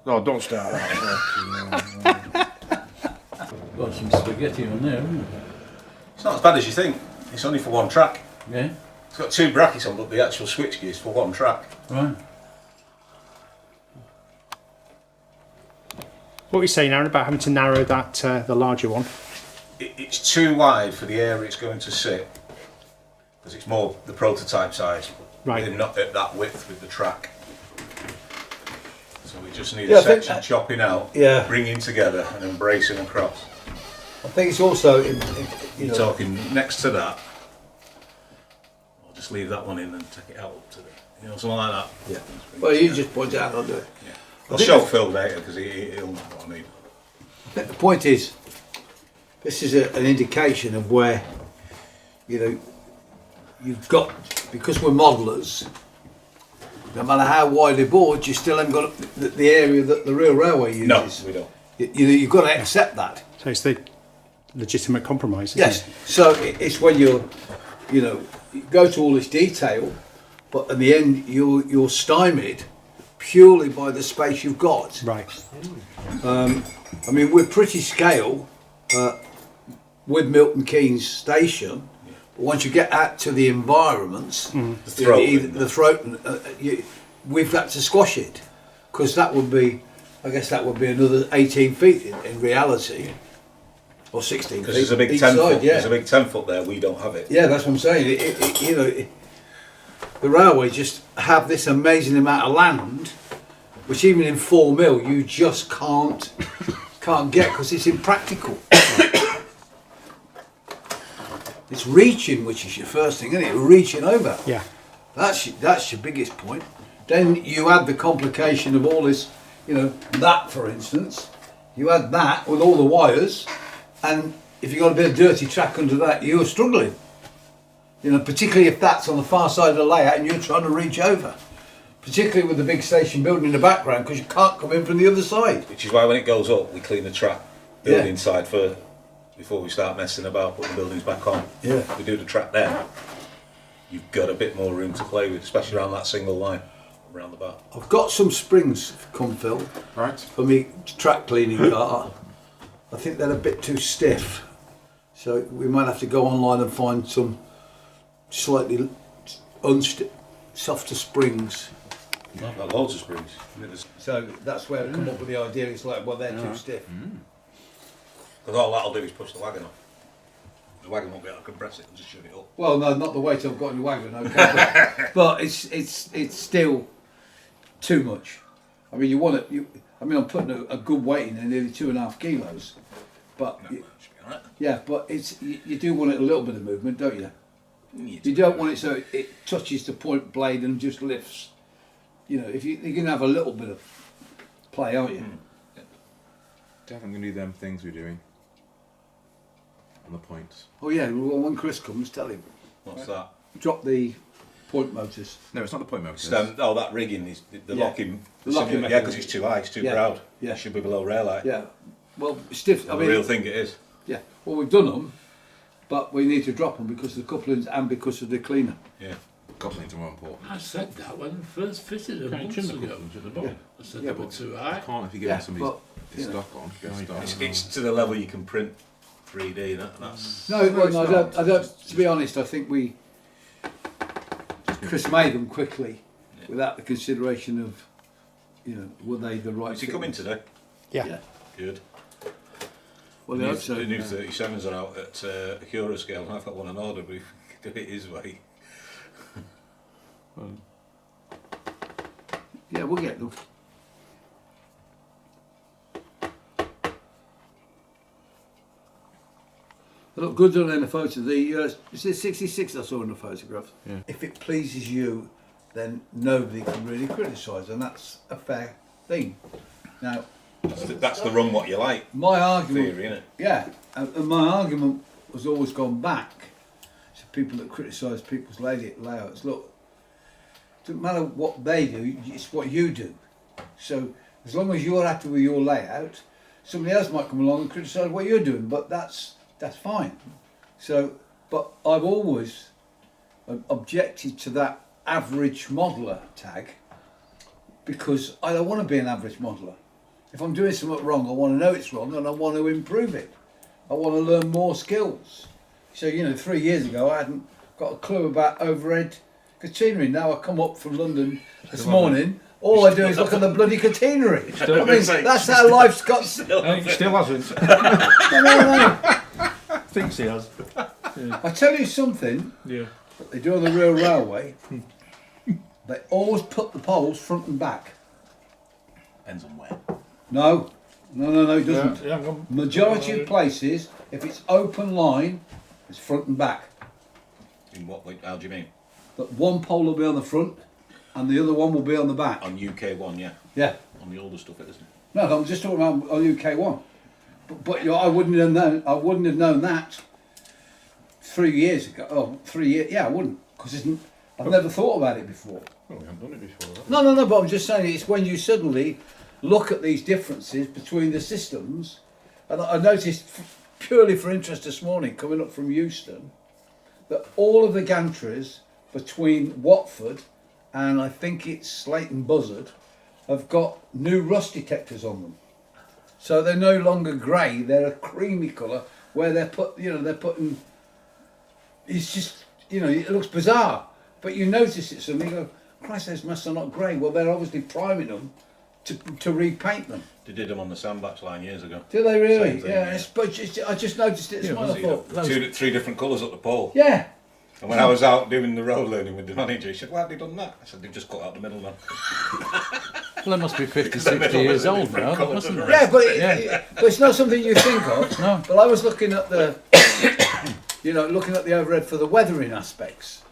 Oh, don't start that. Got some spaghetti on there, haven't it? It's not as bad as you think. It's only for one track. Yeah. It's got 2 brackets on, but the actual switch gear is for one track. Right. What were you saying, Aaron, about having to narrow that, the larger one? It's too wide for the area it's going to sit, because it's more the prototype size. Right. They're not at that width with the track. So we just need a section chopping out, bringing together, and then bracing across. I think it's also, You're talking next to that. I'll just leave that one in and take it out up to the, something like that. Yeah. Well, you just point it out, I'll do it. Yeah. I'll show Phil later because he'll know what I mean. I think the point is, this is an indication of where, you've got, because we're modellers, no matter how widely bored, you still haven't got the area that the real railway uses. No, we don't. You've got to accept that. So it's the legitimate compromise, isn't Yes. it? So it's when you go to all this detail, but at the end you're stymied purely by the space you've got. Right. I mean, we're pretty scale with Milton Keynes Station. But once you get out to the environments, the throat, we've got to squash it, because that would be, I guess that would be another 18 feet in reality, or 16 feet. Because there's a big 10 foot. There's a big 10 foot there. We don't have it. Yeah, that's what I'm saying. The railways just have this amazing amount of land, which even in 4 mil you just can't get, because it's impractical. It's reaching, which is your first thing, isn't it? Reaching over. Yeah. That's your biggest point. Then you add the complication of all this, that for instance, you add that with all the wires, and if you've got a bit of dirty track under that, you're struggling. Particularly if that's on the far side of the layout and you're trying to reach over. Particularly with the big station building in the background, because you can't come in from the other side. Which is why when it goes up, we clean the track building side first before we start messing about putting buildings back on. Yeah. We do the track then. You've got a bit more room to play with, especially around that single line around the back. I've got some springs come Phil. Right. For me track cleaning car. I think they're a bit too stiff. So we might have to go online and find some slightly softer springs. I've got loads of springs. So that's where I come up with the idea. It's like, well, they're too stiff. Because all that'll do is push the wagon off. The wagon won't be able to compress it and just shut it up. Well, no, not the weight I've got in the wagon, okay. but it's still too much. I mean, I'm putting a good weight in there, nearly 2.5 kilos. But No, should be alright. yeah, but you do want it a little bit of movement, don't you? You don't want it so it touches the point blade and just lifts. If you're going to have a little bit of play, aren't you? Definitely going to do them things we're doing on the points. Oh yeah, well, when Chris comes, tell him. What's that? Drop the point motors. No, it's not the point motors. That rigging is the locking. The locking yeah, because it's too high, it's too proud. Yeah. It should be below rail height. Yeah. Well, stiff. The real thing it is. Yeah. Well, we've done them, but we need to drop them because of the couplings and because of the cleaner. Yeah. Couplings are more important. I said that when I first fitted them months ago. At the bottom. I said they were too high. Can't if you get somebody's stock on. It's to the level you can print 3D. That's No, I don't. To be honest, I think Chris made them quickly, without the consideration of, were they the right? Is he coming today? Yeah. Good. Well, The I new, hope so. the new 37s are out at Acura scale, and I've got one on order, but if we could do it his way. Yeah, we'll get them. They look good in the photo. Is it 66 I saw in the photograph? Yeah. If it pleases you, then nobody can really criticise, and that's a fair thing. Now, That's the run what you like my argument, theory, innit? yeah, and my argument has always gone back to people that criticise people's layouts. Look, it doesn't matter what they do, it's what you do. So as long as you're happy with your layout, somebody else might come along and criticise what you're doing, but that's fine. So, but I've always objected to that average modeller tag, because I don't want to be an average modeller. If I'm doing something wrong, I want to know it's wrong and I want to improve it. I want to learn more skills. So, 3 years ago, I hadn't got a clue about overhead catenary. Now I come up from London this morning, all I do is look at the bloody catenary. I mean, that's how life's got... He still hasn't. No. Thinks he has. I tell you something, Yeah. that they do on the real railway, they always put the poles front and back. Depends on where. No, it doesn't. Yeah, hang on. Majority of places, if it's open line, it's front and back. In what way? How do you mean? But one pole will be on the front and the other one will be on the back. On UK1, yeah. Yeah. On the older stuff, it isn't. No, I'm just talking about on UK1. But I wouldn't have known. I wouldn't have known that 3 years ago. Oh, 3 years. Yeah, I wouldn't, because I've never thought about it before. Well, we haven't done it before. Have No. But I'm just saying it's when you suddenly look at these differences between the systems, and I noticed purely for interest this morning, coming up from Euston, that all of the gantries between Watford and I think it's Slayton Buzzard have got new rust detectors on them. So they're no longer grey; they're a creamy colour. Where they're putting. It's just, it looks bizarre, but you notice it suddenly. You go, Christ, those must are not grey. Well, they're obviously priming them to repaint them. They did them on the sandbatch line years ago. Do they really? Same thing, Yeah. yeah. I just noticed it this morning. I thought, Three different colours at the pole. yeah. And when I was out doing the road learning with the manager, he said, "Why have they done that?" I said, "They've just cut out the middle man." Well, they must be 50, 60 years old now, mustn't they? Yeah, but it's not something you think of. No. But I was looking at the, looking at the overhead for the weathering aspects,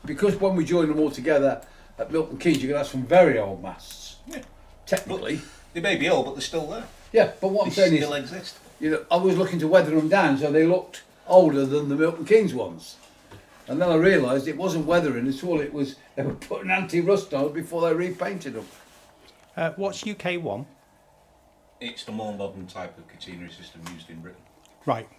because when we join them all together at Milton Keynes, you're going to have some very old masts. Yeah. Technically. They may be old, but they're still there. Yeah, but what I'm They saying still is, exist. I was looking to weather them down so they looked older than the Milton Keynes ones. And then I realised it wasn't weathering at all, it was they were putting anti-rust on before they repainted them. What's UK1? It's the more modern type of catenary system used in Britain, Right.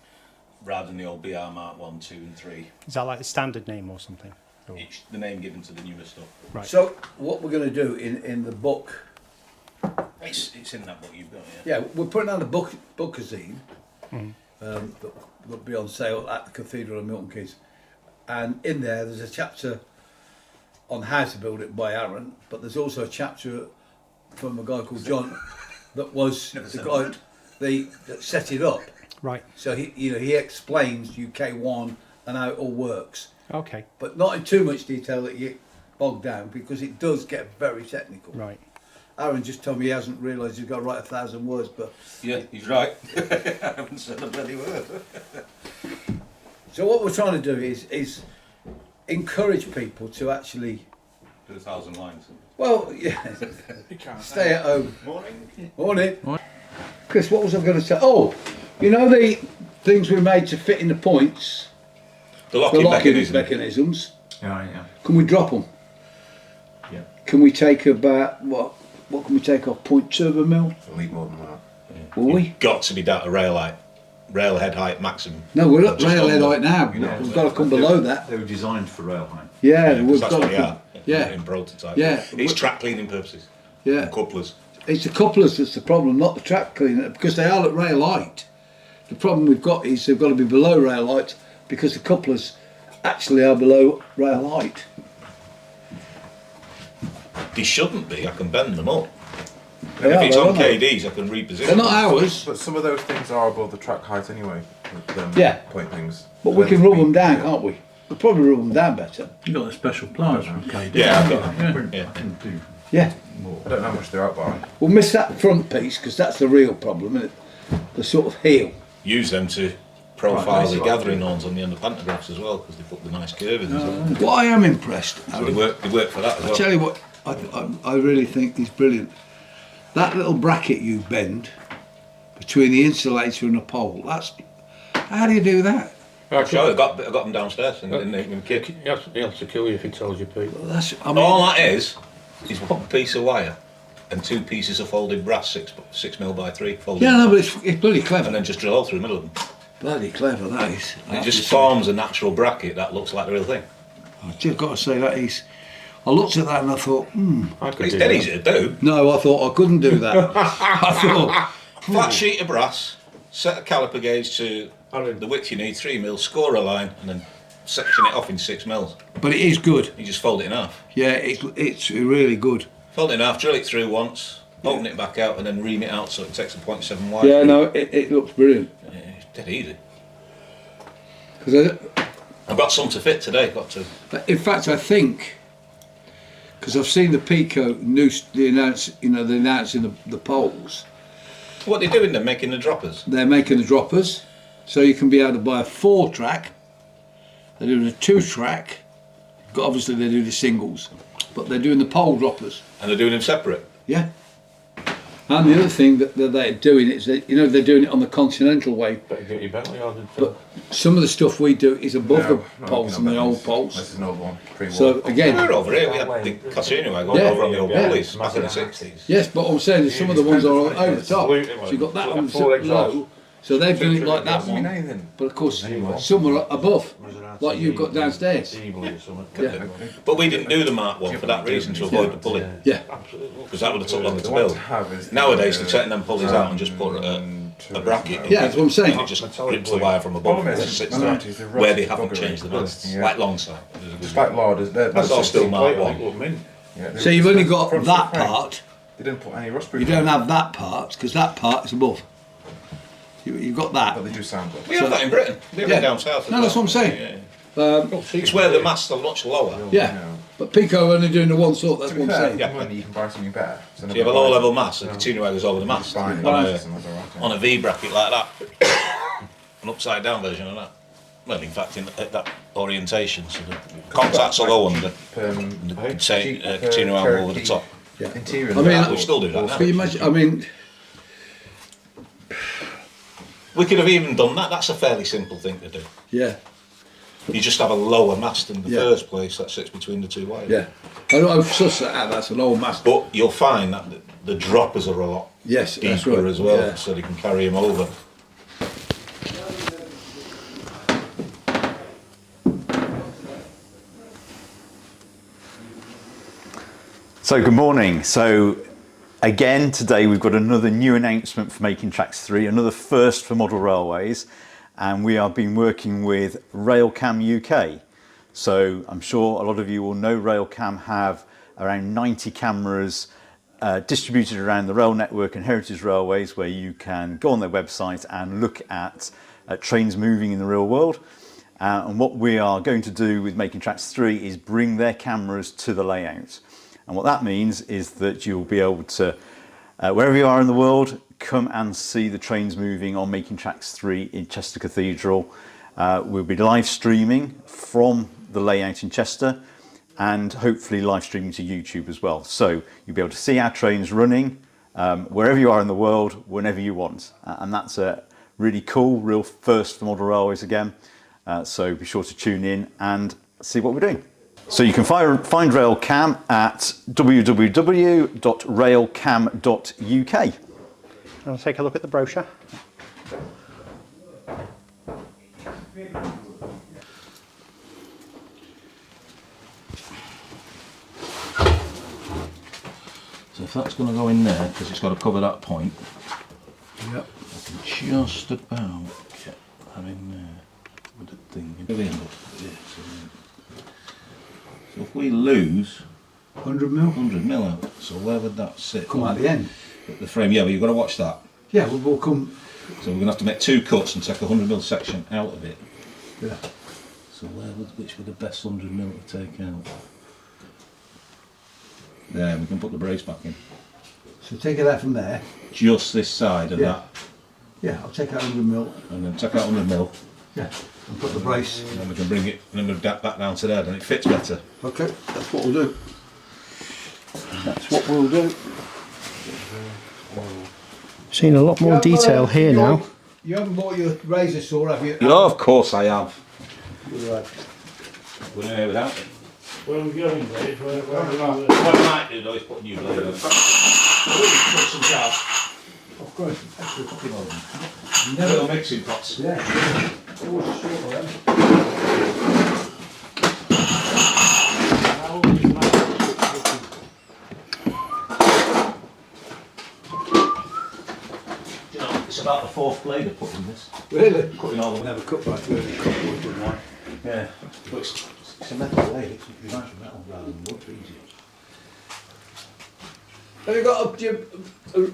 rather than the old BR Mark 1, 2 and 3. Is that like a standard name or something? Or- It's the name given to the newer stuff. Right. So what we're going to do in the book, It's in that book you've got, yeah. yeah, we're putting out a bookazine that'll be on sale at the Cathedral of Milton Keynes. And in there's a chapter on how to build it by Aron, but there's also a chapter from a guy called John that was Never the said guy that set it up. Right. So he explains UK1 and how it all works, Okay. but not in too much detail that you get bogged down, because it does get very technical. Right. Aaron just told me he hasn't realised he's got to write 1,000 words, but Yeah, he's right. I haven't said a bloody word. so what we're trying to do is encourage people to actually, Do 1,000 lines. well, yeah, stay at home. Morning. Morning. Chris, what was I going to say? Oh, the things we made to fit in the points, The the locking locking mechanism. mechanisms. Yeah. Can we drop them? Yeah. Can we take about what can we take off 0.2 of a mil? We'll need more than that. Will we? Got to be down to railhead height maximum. No, we're at Just railhead on height now. Yeah. We've got to come below that. They were designed for rail height. Yeah, Yeah, 'cause we've that's got what to they are. Yeah. In prototype. Yeah. It's track cleaning purposes. Yeah. And couplers. It's the couplers that's the problem, not the track cleaner, because they are at rail height. The problem we've got is they've got to be below rail height, because the couplers actually are below rail height. They shouldn't be. I can bend them up. They If are, it's though, on aren't they? KDs, I can reposition. They're not them. ours, But some of those things are above the track height anyway. With them Yeah. point things. but we can rub them down, can't we? We'll probably rub them down better. You've got the special pliers from KD. Yeah, I've got them. Yeah. Yeah. I can do Yeah. more. I don't know how much they're out by. We'll miss that front piece, because that's the real problem, isn't it? The sort of heel. Use them to profile Right, the nice. gathering horns on the end of Pantographs as well, because they put the nice curve in as well. What I am impressed, So they work for that as I well. tell you what, I really think is brilliant. That little bracket you bend between the insulator and the pole, how do you do that? Sure, I got them downstairs in the kit. He has to kill you if he tells you, Pete. Well, I mean, All that is one piece of wire and 2 pieces of folded brass, 6mm by 3 folded. yeah, no, but it's bloody And clever. then just drill a hole through the middle of them. Bloody clever, that is. And it just forms a natural bracket that looks like the real thing. I've just got to say that is. I looked at that and I thought, I could It's do dead that. easy to do. no, I thought I couldn't do that. I thought, Flat sheet of brass, set a caliper gauge to the width you need, 3 mil, score a line, and then section it off in 6 mils. but it is good. You just fold it in half. Yeah, it's really good. Fold it in half, drill it through once, open it back out, and then ream it out so it takes a 0.7 wide. Yeah, no, it looks brilliant. Yeah, it's dead easy. 'Cause I've got some to fit today, got to. in fact, I think, because I've seen the Pico the announcing the poles. What they're doing, they're making the droppers. They're making the droppers, so you can be able to buy a 4-track. They're doing a 2-track. Obviously, they do the singles, but they're doing the pole droppers. And they're doing them separate. Yeah. And the other thing that they're doing is that they're doing it on the continental way. Better get your Bentley ordered. But some of the stuff we do is above No, the not poles looking and the at old Bentley's. poles. This is an old one, pre-war. So again, We're over here, we had the catenary wagon Yeah. over on the old Yeah. Woolies back in the 60s. yes, but what I'm saying is some of the ones are over the top. Absolutely. So you've got that Like one full exhaust. low. So they've done it like that Doesn't mean one. anything. But of course, Anymore. some are above, like you've got downstairs. Yeah. But we didn't do the Mark 1 for that reason, to avoid the pulley. Yeah. Because that would have took longer to The one build. to have is Nowadays, they're taking them pulleys out and just put a bracket in. Yeah, that's what I'm saying. And it just grips the wire from above and just sits there, where they haven't changed the build. Like Longside. Just like larders. That's all still Mark 1. So you've only got that part. They didn't put any rust proof. You don't have that part because that part is above. You've got that. But they do sound good. We have that in Britain. We have Yeah. it down south. as No, that's well. what I'm saying. Yeah. It's where the masts are much lower. Yeah. But Pico are only doing the one sort. That's To be what I'm fair, saying. Yeah. money you can buy something better. So So you have a low level mast, the catenary wagon goes over the mast Fine. on a V bracket like that. An upside down version of that. Well, in fact, at that orientation, so the contacts will go under. The catenary wagon will over the top. Yeah. Interior. I mean, We still do that now. Can you imagine? I mean, We could have even done that. That's a fairly simple thing to do. yeah, You just have a lower mast in the Yeah. first place that sits between the two wires. yeah. I know I've sussed that out. That's an old master. But you'll find that the droppers are a lot Yes, that's deeper right. as well, Yeah. so they can carry them over. So good morning. So again, today we've got another new announcement for Making Tracks 3, another first for model railways, and we have been working with Railcam UK. So I'm sure a lot of you will know Railcam have around 90 cameras distributed around the rail network and heritage railways, where you can go on their website and look at trains moving in the real world. And what we are going to do with Making Tracks 3 is bring their cameras to the layout. And what that means is that you'll be able to, wherever you are in the world, come and see the trains moving on Making Tracks 3 in Chester Cathedral. We'll be live streaming from the layout in Chester and hopefully live streaming to YouTube as well. So you'll be able to see our trains running wherever you are in the world, whenever you want. And that's a really cool, real first for model railways again. So be sure to tune in and see what we're doing. So you can find Railcam at www.railcam.uk. I'll take a look at the brochure. So if that's going to go in there, because it's got to cover that point, Yep. I can just about get that in there with the thing. So if we lose 100 mil. 100 mil out, so where would that sit? Come at the end. At the frame, yeah, but you've got to watch that. Yeah, we'll come. So we're going to have to make 2 cuts and take a 100 mil section out of it. Yeah. So which would the best 100 mil to take out? There, we can put the brace back in. So take it out from there. Just this side of Yeah. that, Yeah, I'll take out 100 mil. and then take out 100 mil, Yeah. And put the brace. and then we can bring it and then move that back down to there, and it fits better. Okay, that's what we'll do. That's what we'll do. Seen a lot more detail here now. You haven't bought your razor saw, have you? Yeah, of course I have. Right. Wouldn't hear without it. Where are we going, Dave? Where What I might do though is put a new blade on. Of course. Little mixing pots. Yeah. Always short of them. How old is Matt? fourth blade I put in this. Really? Cutting all the Never cut back to a cut wood, wouldn't I? Yeah, but it's a metal blade. It's nice for metal rather than wood. Easier. Have you got a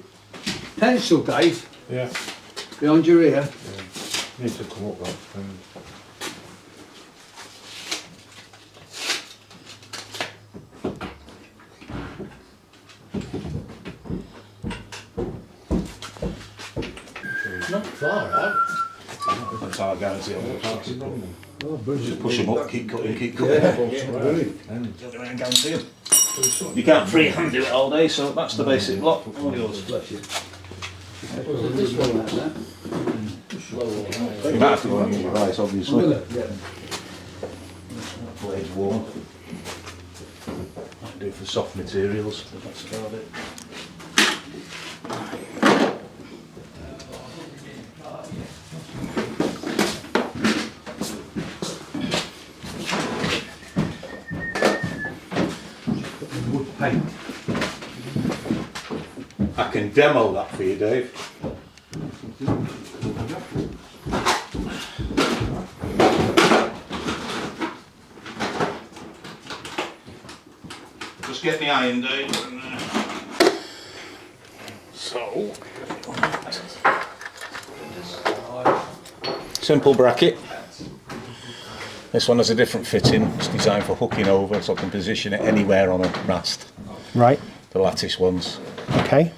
pencil, Dave, Yeah. behind your ear? Need to come up that thing. Not far out. That's how I guarantee I'll work. Oh, brilliant. Just push them up, keep cutting, keep cutting. Yeah, brilliant. I guarantee them. You can't freehand do it all day, so that's the basic block. All yours. Bless you. This one like that. You might have to go and use your eyes, obviously. Will it? Yeah. Blade's worn. Might do for soft materials, but that's about it. Wood paint. I can demo that for you, Dave. Just get the iron, Dave. And, so, simple bracket. This one has a different fitting. It's designed for hooking over, so I can position it anywhere on a mast. Right. The lattice ones. Okay.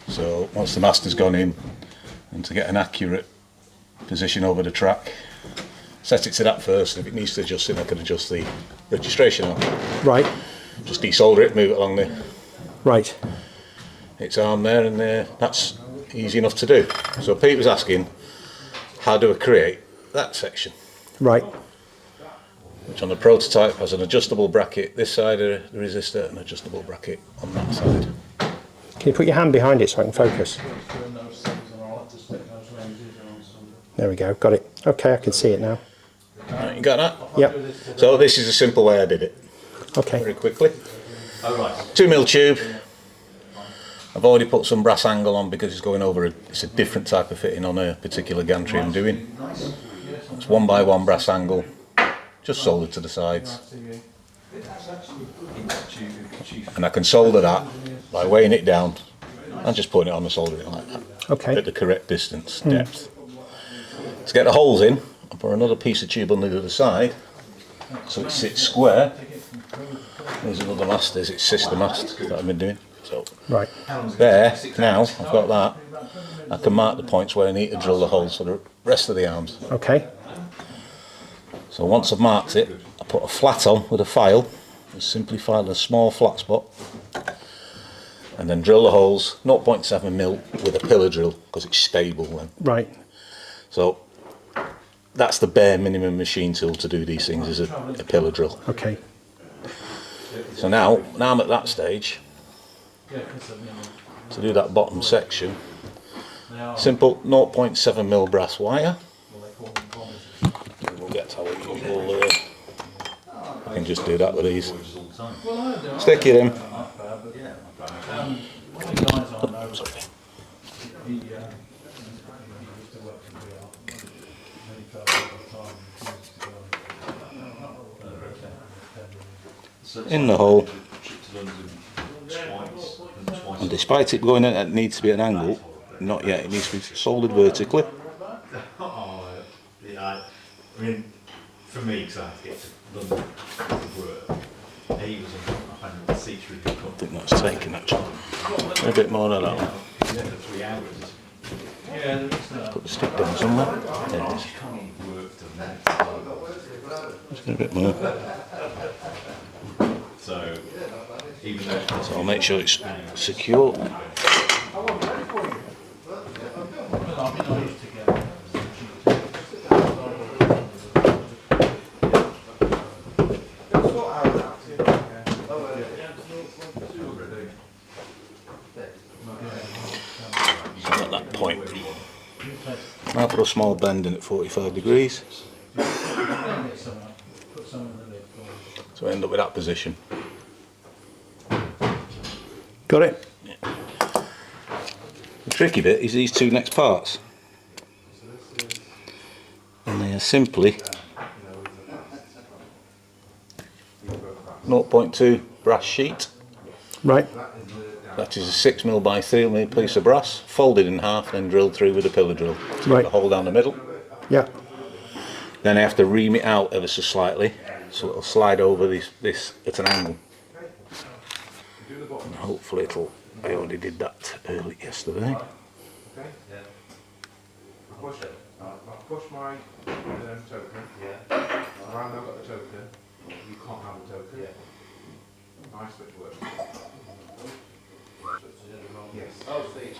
So once the mast has gone in, and to get an accurate position over the track, set it to that first. If it needs to adjust it, I can adjust the registration on. Right. Just desolder it, move it along the Right. its arm there, and that's easy enough to do. So Pete was asking, how do I create that section? Right. Which on the prototype has an adjustable bracket this side of the resistor and an adjustable bracket on that side. Can you put your hand behind it so I can focus? There we go. Got it. Okay, I can see it now. Right, you got that? Yep. So this is a simple way I did it. Okay. Very quickly. 2mm tube. I've already put some brass angle on because it's going over it's a different type of fitting on a particular gantry I'm doing. It's 1x1 brass angle, just soldered to the sides. And I can solder that by weighing it down and just putting it on the soldering like that. Okay. At the correct distance, depth. To get the holes in, I'll put another piece of tube on the other side so it sits square. There's another mast, there's its sister mast that I've been doing. So Right. there, now I've got that, I can mark the points where I need to drill the holes for the rest of the arms. Okay. So once I've marked it, I put a flat on with a file, and simply file a small flat spot, and then drill the holes 0.7mm with a pillar drill because it's stable then. Right. So that's the bare minimum machine tool to do these things, is a pillar drill. Okay. So now I'm at that stage. To do that bottom section, simple 0.7mm brass wire. We'll get to our usual. I can just do that with these. Stick it in. Sorry. In the hole. And despite it going in, it needs to be an angle. Not yet. It needs to be soldered vertically. I mean, for me, because I had to get to London to work, he was on the seats really I think that's taken actually. A bit more of that one. for 3 hours. Put the stick down somewhere. There it is. Just a bit more. So, even though So I'll make sure it's secure. So at that point, I'll put a small bend in at 45 degrees. So I end up with that position. Got it? The tricky bit is these two next parts. simply 0.2 brass sheet. Right. That is a 6mm by 3mm piece of brass, folded in half, then drilled through with a pillar drill. Right. The hole down the middle. Yeah. Then I have to ream it out ever so slightly, so it'll slide over this at an angle. And hopefully it'll. I already did that early yesterday. Push my token. Yeah. Around I've got the token. You can't have the token. Yeah. Nice switch works. Yes.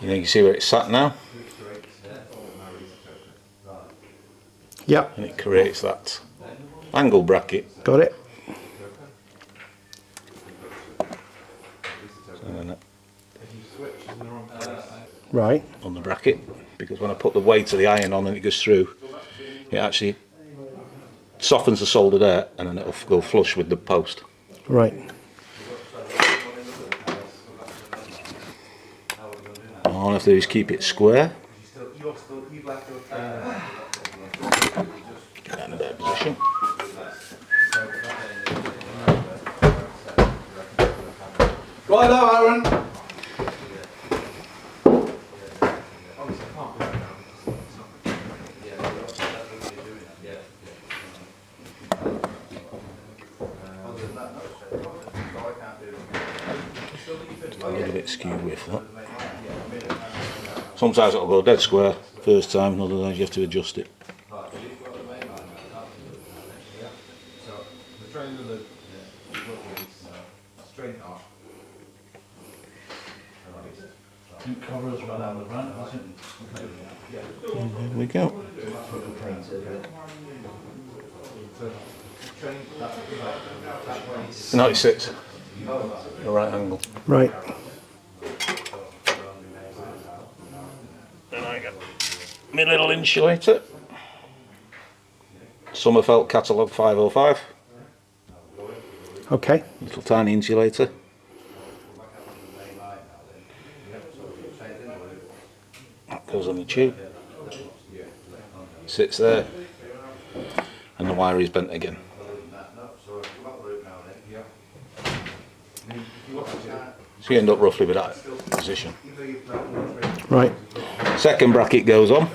You can see where it's sat now, Yeah. and it creates that angle bracket. Got it. And then Right. on the bracket, because when I put the weight of the iron on and it goes through, it actually softens the solder there, and then it'll go flush with the post. Right. All I have to do is keep it square. Get that in a better position. Righto, Aaron. A little bit skew with that. Sometimes it'll go dead square first time, other times you have to adjust it. There we go. 96. The right angle. Right. Then I got my little insulator. Sommerfeld Catalogue 505. Okay. Little tiny insulator. That goes on the tube. Sits there. And the wire is bent again. So you end up roughly with that position. Right. Second bracket goes on.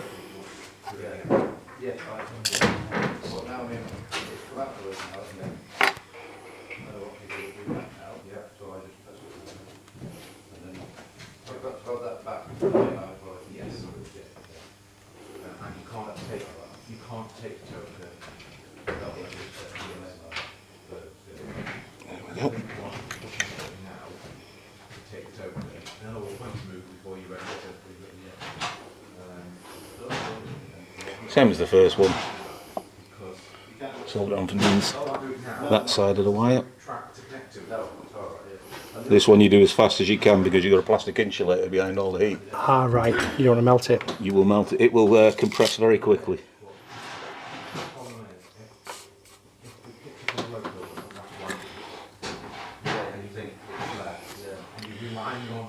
Same as the first one. Solder it on from that side of the wire. This one you do as fast as you can because you've got a plastic insulator behind all the heat. Ah, right. You don't want to melt it. You will melt it. It will compress very quickly.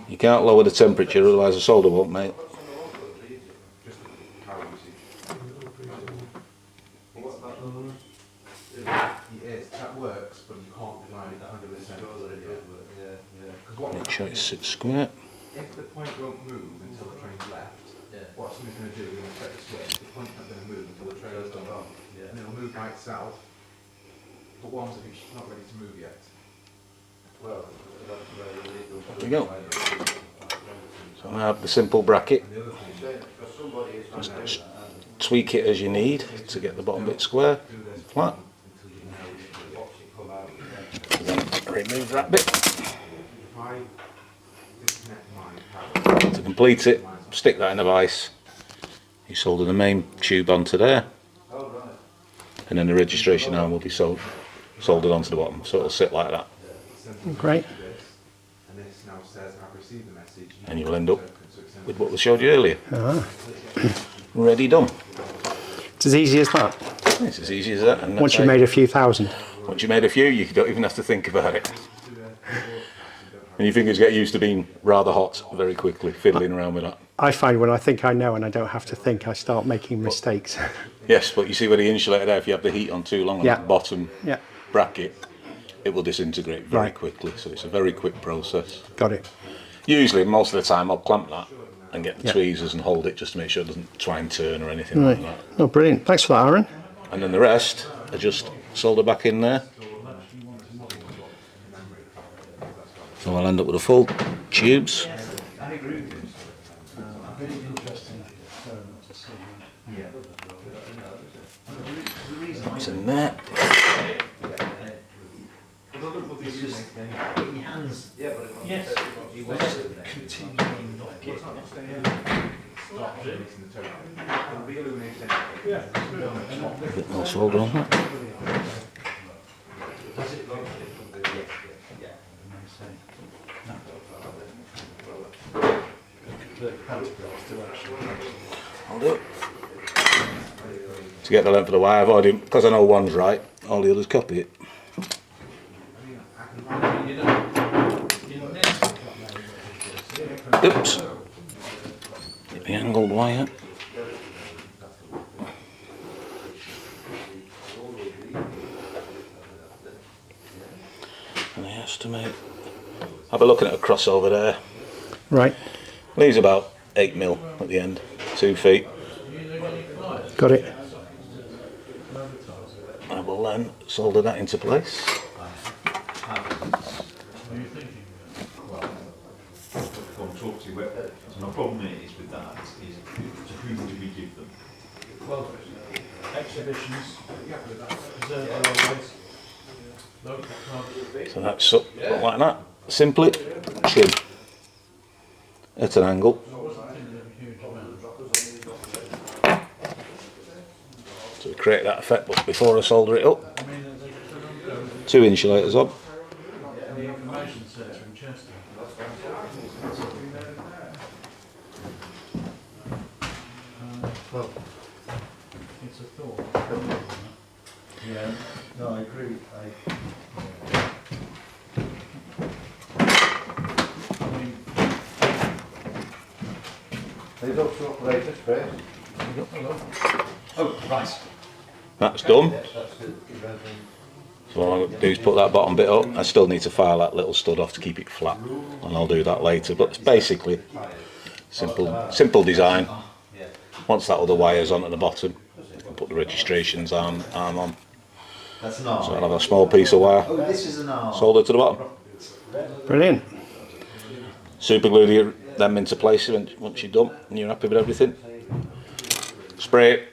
You can't lower the temperature, otherwise the solder won't melt. Make sure it sits square. If the point won't move until the train's left, what somebody's going to do is going to set the switch. The point's not going to move until the train's gone on. And it'll move by itself. But what happens if it's not ready to move yet? Well, There we go. So now I have the simple bracket. Just tweak it as you need to get the bottom bit square, flat. Remove that bit. To complete it, stick that in a vise. You solder the main tube onto there, and then the registration arm will be soldered onto the bottom, so it'll sit like that. Great. And you'll end up with what we showed you earlier. Ah. Ready, done. It's as easy as that. It's as easy as that. And Once you've made a few thousand. Once you made a few, you don't even have to think about it. And your fingers get used to being rather hot very quickly, fiddling around with that. I find when I think I know and I don't have to think, I start making mistakes. Yes, but you see where the insulator there, if you have the heat on too long on Yeah. the bottom Yeah. bracket, it will disintegrate very Right. quickly. So it's a very quick process. Got it. Usually, most of the time, I'll clamp that and get the Yeah. tweezers and hold it just to make sure it doesn't try and turn or anything Right. like that. Oh, brilliant. Thanks for that, Aaron. And then the rest are just solder back in there. So I'll end up with a full tubes. It's in there. A bit more solder on that. I'll do it. To get the length of the wire, I've already, because I know one's right, all the others copy it. Oops. Get the angled wire. And I estimate. I'll be looking at a crossover there. Right. Leaves about 8 mil at the end, 2 feet. Got it. I will then solder that into place. My problem is with that is to whom do we give them? Well, exhibitions, reserve local clubs. So that's up like that. Simply trim at an angle. To create that effect, but before I solder it up, 2 insulators on. The information centre in Chester. Well, It's a thought. yeah, no, I agree. They look to operators first. Oh, right. That's done. Yes, that's good. So all I'm going to do is put that bottom bit up. I still need to file that little stud off to keep it flat, and I'll do that later. But it's basically simple design. Once that other wire's on at the bottom, I can put the registrations arm on. That's an arm. So I'll have a small piece of wire Oh, this is an arm. soldered to the bottom. Brilliant. Super glue them into place once you're done and you're happy with everything. Spray it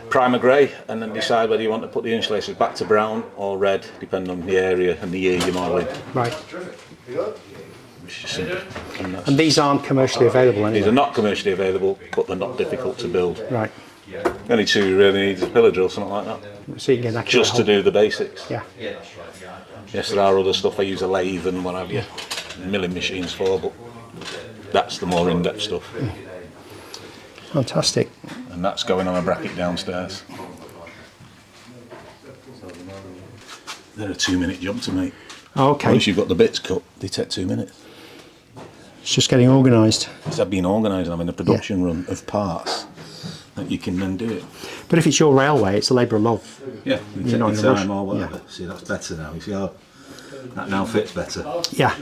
primer grey and then decide whether you want to put the insulators back to brown or red, depending on the area and the year you're modelling. Right. Which is simple. And that's- And these aren't commercially available these are anyway. not commercially available, but they're not difficult to build. Right. The only two you really need is a pillar drill, something like that, So you can get an accurate just to hole. do the basics. Yeah. Yes, there are other stuff I use a lathe and what have you, milling machines for, but that's the more in-depth stuff. Fantastic. And that's going on a bracket downstairs. They're a 2-minute job to make. Oh, okay. Once you've got the bits cut, they take 2 minutes. It's just getting organised. Because I've been organising them in a production run of parts that you can then do it. But if it's your railway, it's a labour of love. Yeah, you You're take not your in a rush. time or whatever. See, that's better now. You see how that now fits better. Yeah.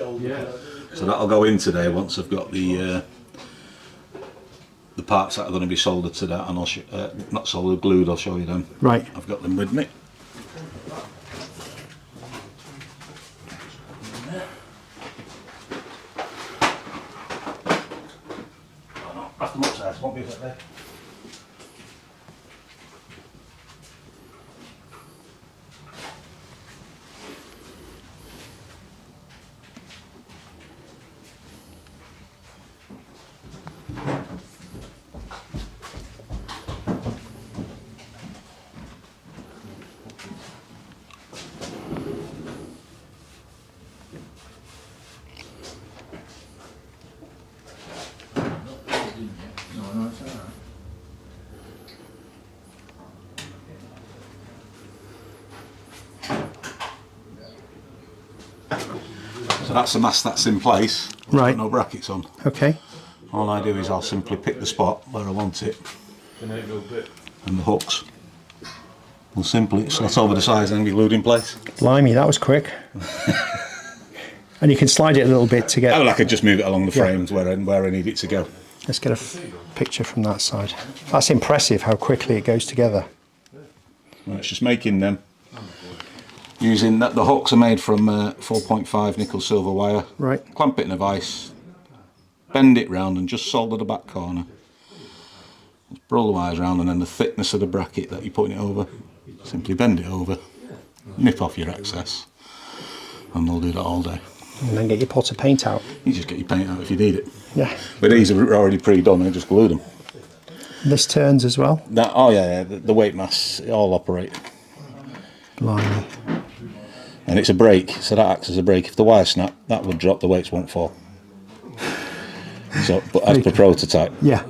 So that'll go in today once I've got the parts that are going to be soldered to that, and I'll not soldered, glued. I'll show you them. Right. I've got them with me. After much size, won't be that there. So that's the mast that's in place. Right. No brackets on. Okay. All I do is I'll simply pick the spot where I want it and the hooks will simply slot over the sides and be glued in place. Blimey, that was quick. And you can slide it a little bit to get... I could just move it along the frames where I need it to go. Let's get a picture from that side. That's impressive how quickly it goes together. Right, it's just making them. Using that, the hooks are made from 4.5 nickel silver wire. Right. Clamp it in a vise, bend it round and just solder the back corner. Just roll the wires round, and then the thickness of the bracket that you're putting it over, simply bend it over, nip off your excess, and they'll do that all day. And then get your pot of paint out. You just get your paint out if you need it. Yeah. But these are already pre-done, I just glue them. This turns as well. That, oh yeah, the weight mass all operate. Blimey. And it's a brake, so that acts as a brake. If the wire snap, that will drop, the weights won't fall. So, but as per prototype. Yeah.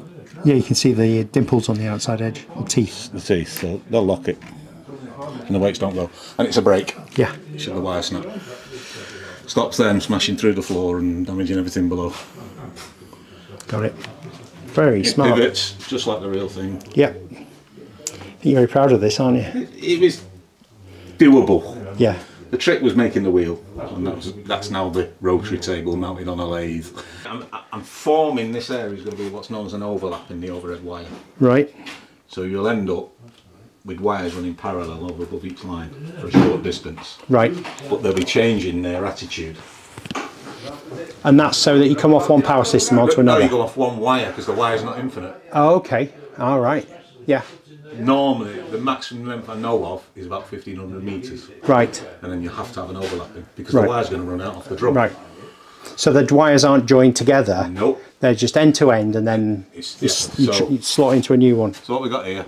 Yeah, you can see the dimples on the outside edge, the teeth. The teeth, so they'll lock it. And the weights don't go. And it's a brake. Yeah. Should the wire snap. Stops them smashing through the floor and damaging everything below. Got it. Very smart. Pivots, just like the real thing. Yeah. You're very proud of this, aren't you? It was doable. Yeah. The trick was making the wheel, and that's now the rotary table mounted on a lathe. I'm forming this area is going to be what's known as an overlap in the overhead wire. Right. So you'll end up with wires running parallel over above each line for a short distance. Right. But they'll be changing their attitude. And that's so that you come off one power system onto No, another? you go off one wire because the wire's not infinite. Oh, okay. All right. Yeah. Normally, the maximum length I know of is about 1,500 metres. Right. And then you have to have an overlapping because Right. the wire's going to run out off the drum. Right. So the wires aren't joined together? Nope. They're just end to end, and then you slot into a new one? So what we've got here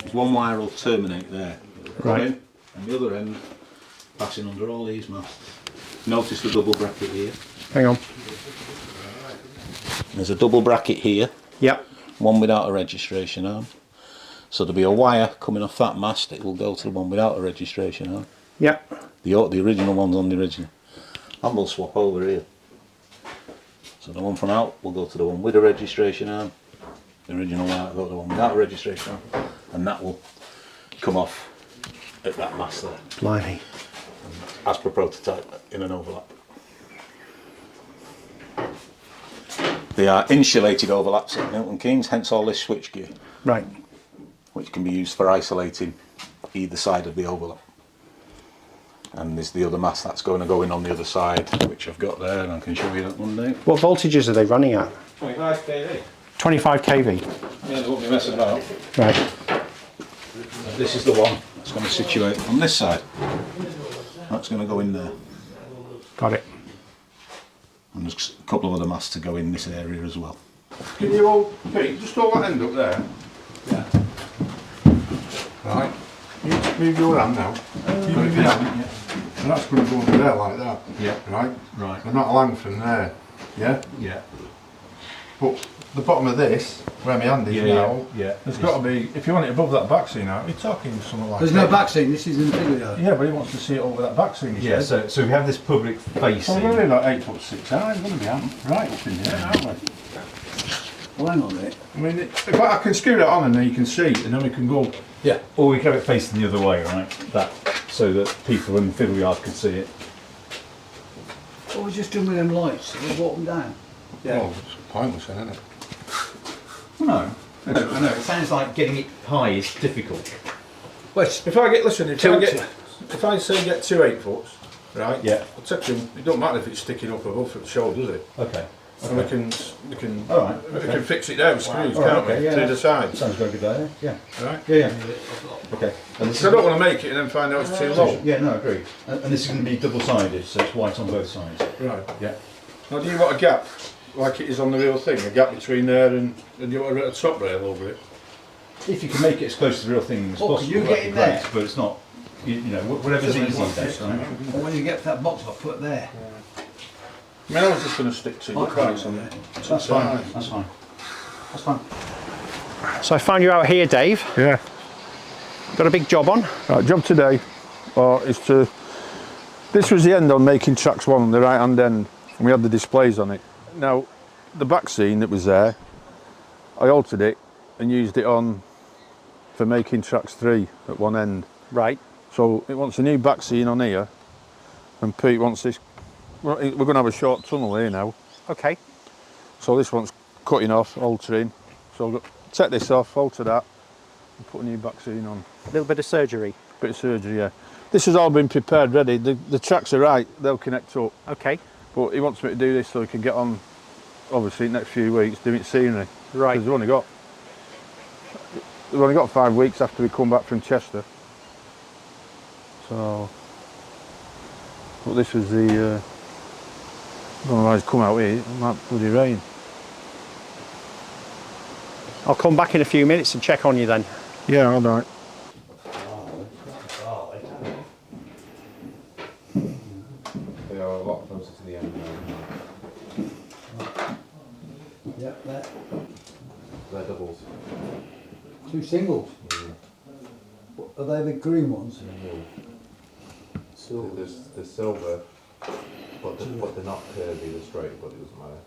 is one wire will terminate there. Right. In, and the other end passing under all these masts. Notice the double bracket here. Hang on. There's a double bracket here, Yep. one without a registration arm. So there'll be a wire coming off that mast, it will go to the one without a registration arm. Yep. The original one's on the original. And we'll swap over here. So the one from out will go to the one with a registration arm. The original wire will go to the one without a registration arm. And that will come off at that mast there. Blimey. As per prototype in an overlap. They are insulated overlaps at Milton Keynes, hence all this switchgear, Right. which can be used for isolating either side of the overlap. And there's the other mast that's going to go in on the other side, which I've got there, and I can show you that one day. What voltages are they running at? 25 kV. 25 kV. Yeah, they won't be messing about. Right. This is the one that's going to situate on this side. That's going to go in there. Got it. And there's a couple of other masts to go in this area as well. Can you all, Pete, just hold that end up there? Yeah. Right. You just move your hand now. You move your hand. And that's going to go under there like that. Yeah. Right? Right. And not along from there. Yeah? Yeah. But the bottom of this, where my hand is now, Yeah. There's got to be, if you want it above that back seam now, you're talking something like There's that. no back seam, this is in the figure yard. Yeah, but he wants to see it over that back seam. Yeah. So we have this public So we're facing. going to be like 8'6" high, we're going to be right up in there, aren't we? Well, hang on a minute. I mean, if I can screw that on and then you can see, and then we can go. Yeah. Or we can have it facing the other way, right? That so that people in the fiddle yard can see it. What we're just doing with them lights, we'll walk them down. well, it's pointless then, isn't it? No. I know. It sounds like getting it high is difficult. If I say get 2 8-foots, right? Yeah. I'll take them, it don't matter if it's sticking up above the shoulder, does it? Okay. And we can All right. we can fix it down with screws, All right, can't okay, we? yeah, To the side. Sounds very good idea. Yeah. Right? Yeah. Okay. And this So I don't want to make it and then find out it's too low. Yeah, no, agreed. And this is going to be double-sided, so it's white on both sides. Right. Yeah. Now do you want a gap, like it is on the real thing, a gap between there and you want a top rail over it? If you can make it as close to the real thing as Oh, possible, can you that'd get be in great, there? but it's not. You know, whatever's easy. Right? And when you get to that box, I'll put it there. I mean, I was just going to stick to the price on it. That's fine. That's fine. That's fine. So I found you out here, Dave. Yeah. Got a big job on. Right, job today is to. This was the end on making tracks 1 on the right hand end, and we had the displays on it. Now, the back seam that was there, I altered it and used it on for making tracks 3 at one end. Right. So it wants a new back scene on here, and Pete wants this. We're going to have a short tunnel here now. Okay. So this one's cutting off, altering. So I've got to take this off, alter that, and put a new back scene on. A little bit of surgery. Bit of surgery, yeah. This has all been prepared, ready. The tracks are right, they'll connect up. Okay. But he wants me to do this so he can get on, obviously, next few weeks, doing scenery. Right. Because we've only got 5 weeks after we come back from Chester. So, but this was the, I don't know why it's come out here, it might bloody rain. I'll come back in a few minutes and check on you then. Yeah, all right. They are a lot closer to the end now. Yeah, there. They're doubles. 2 singles. Are they the green ones? No. There's silver, but they're not curvy, they're straight, but it doesn't matter.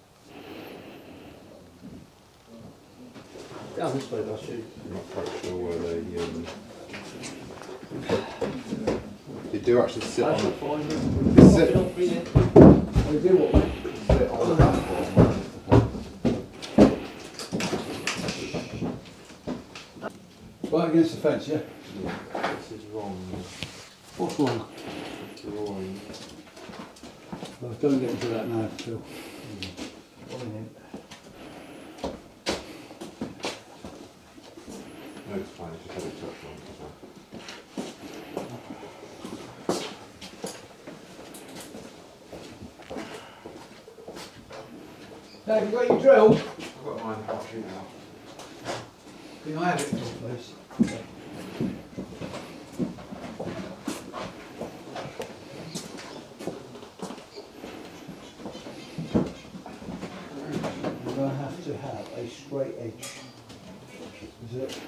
Down this way, that's you. I'm not quite sure where they do actually sit on the sit on the platform. Right against the fence, yeah? This is wrong. What's wrong? Drawing. Well, don't get into that now, Phil. No, it's fine, it's just had a touch wrong. Hey, have you got your drill? I've got mine half sheet now. Can I have it, please? You're going to have to have a straight edge. Is it?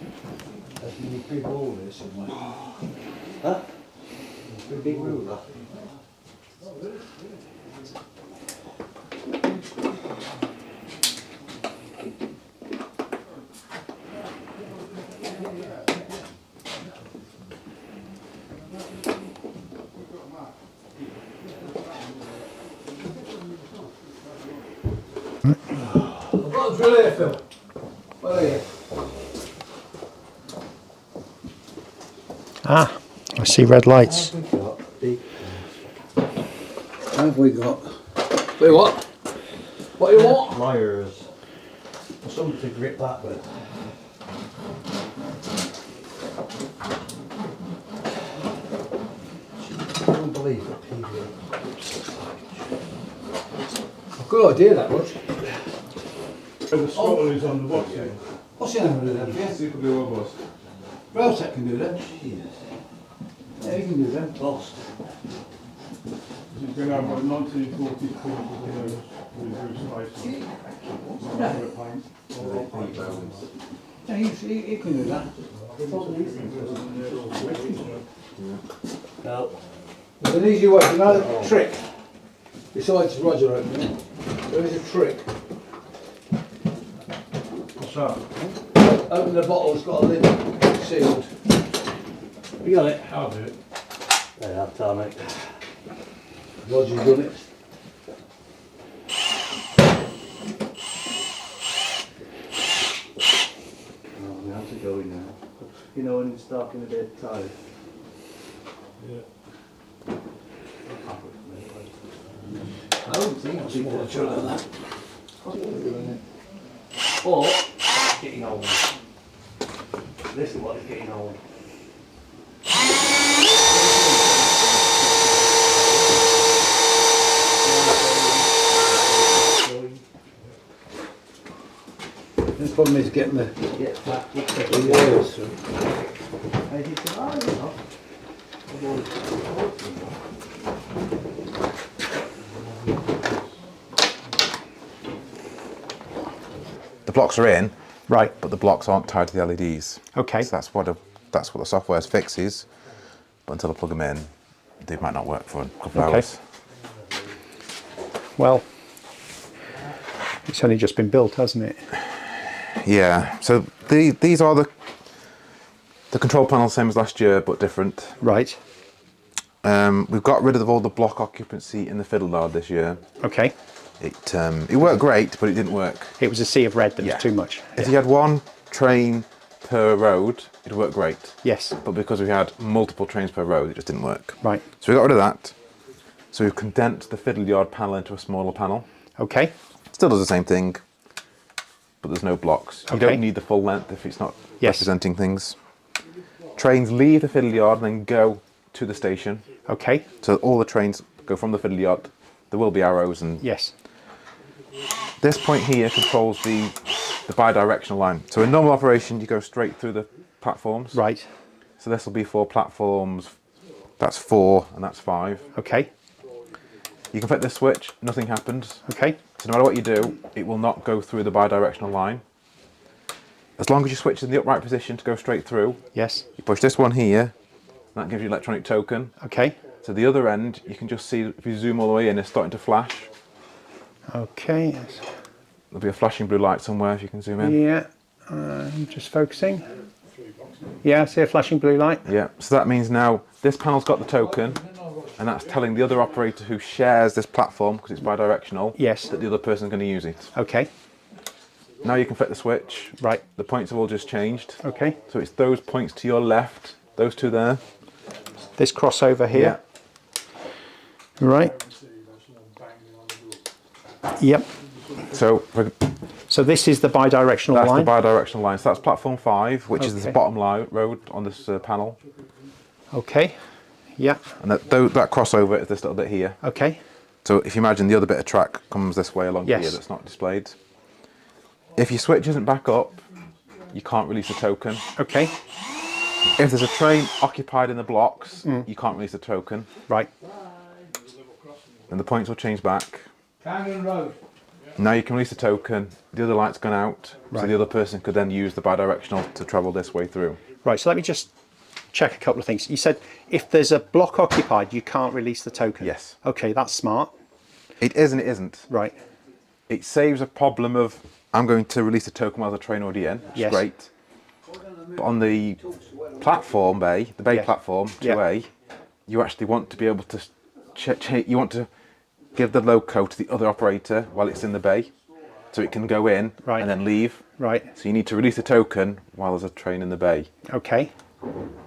As in a big ruler somewhere. Huh? A big ruler. I've got a drill here, Phil. Where are you? Ah, I see red lights. What have we got? Wait, what? What do you want? Pliers. Something to grip that with. I don't believe that people. Good idea, that was. The spotter is on the box here. What's the name of it? Yeah. Super glue or bust. Railtech can do that. Jesus. Yeah, you can do that. Lost. He's going to have a 1940s purple with Bruce Spice Yeah, he can do that. No. There's an easy way, another trick. Besides Roger opening it, there is a trick. What's that? Open the bottle, it's got a lid sealed. You got it? I'll do it. There, have time, mate. Roger's done it. Oh, we have to go in now. You know when it's dark in the day, tired. Yeah. I don't think I'll see more drill than that. Or, getting old. This is what is getting old. The problem is getting the Get back, look at the wires through. I did the line, you know. The blocks are in, Right. but the blocks aren't tied to the LEDs. Okay. So that's what the software fixes. But until I plug them in, they might not work for a couple of Okay. hours. Well, it's only just been built, hasn't it? Yeah. So these are The control panel same as last year, but different. Right. We've got rid of all the block occupancy in the fiddle yard this year. Okay. It worked great, but it didn't work. It was a sea of red that was too much. If you had one train per road, it'd work great. Yes. But because we had multiple trains per road, it just didn't work. Right. So we got rid of that. So we've condensed the fiddle yard panel into a smaller panel. Okay. Still does the same thing, but there's no blocks. You Okay. don't need the full length if it's not representing things. Trains leave the fiddle yard and then go to the station. Okay. So all the trains go from the fiddle yard. There will be arrows and... Yes. This point here controls the bi-directional line. So in normal operation, you go straight through the platforms. Right. So this will be for platforms, that's 4 and that's 5. Okay. You can flip this switch, nothing happens. Okay. So no matter what you do, it will not go through the bi-directional line. As long as you switch in the upright position to go straight through. Yes. You push this one here, and that gives you electronic token. Okay. So the other end, you can just see, if you zoom all the way in, it's starting to flash. Okay. There'll be a flashing blue light somewhere if you can zoom in. Yeah. I'm just focusing. Yeah, I see a flashing blue light. Yeah, so that means now this panel's got the token, and that's telling the other operator who shares this platform, because it's bi-directional, Yes. that the other person's going to use it. Okay. Now you can flip the switch. Right. The points have all just changed. Okay. So it's those points to your left, those two there. This crossover here. Right. Yep. So this is the bi-directional that's line? the bi-directional line. So that's platform 5, which is the Okay. bottom road on this panel. Okay. Yeah. And that crossover is this little bit here. Okay. So if you imagine the other bit of track comes this way along here that's not displayed. If your switch isn't back up, you can't release a token. Okay. If there's a train occupied in the blocks, you can't release a token. Right. Then the points will change back. Camden Road. Now you can release a token, the other light's gone out, so Right. the other person could then use the bi-directional to travel this way through. Right, so let me just check a couple of things. You said if there's a block occupied, you can't release the token. Yes. Okay, that's smart. It is and it isn't. Right. It saves a problem of, I'm going to release a token while the train already in, which is great. But on the platform bay, the bay platform, 2A, you actually want to be able to, you want to give the loco to the other operator while it's in the bay, so it can go in and then leave. Right. So you need to release a token while there's a train in the bay. Okay.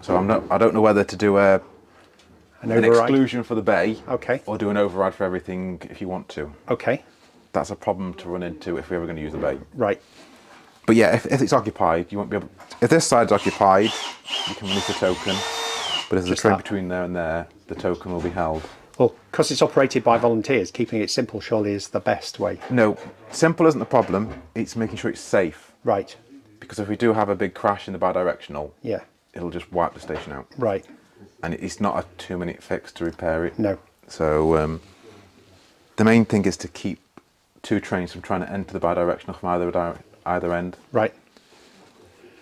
So I don't know whether to do an override? exclusion for the bay, Okay. or do an override for everything if you want to. Okay. That's a problem to run into if we're ever going to use the bay. Right. But yeah, if it's occupied, you won't be able. If this side's occupied, you can release a token. But if there's a train between there and there, the token will be held. Well, because it's operated by volunteers, keeping it simple surely is the best way. No, simple isn't the problem. It's making sure it's safe. Right. Because if we do have a big crash in the bi-directional, Yeah. it'll just wipe the station out. Right. And it's not a 2-minute fix to repair it. No. So the main thing is to keep two trains from trying to enter the bi-directional from either end. Right.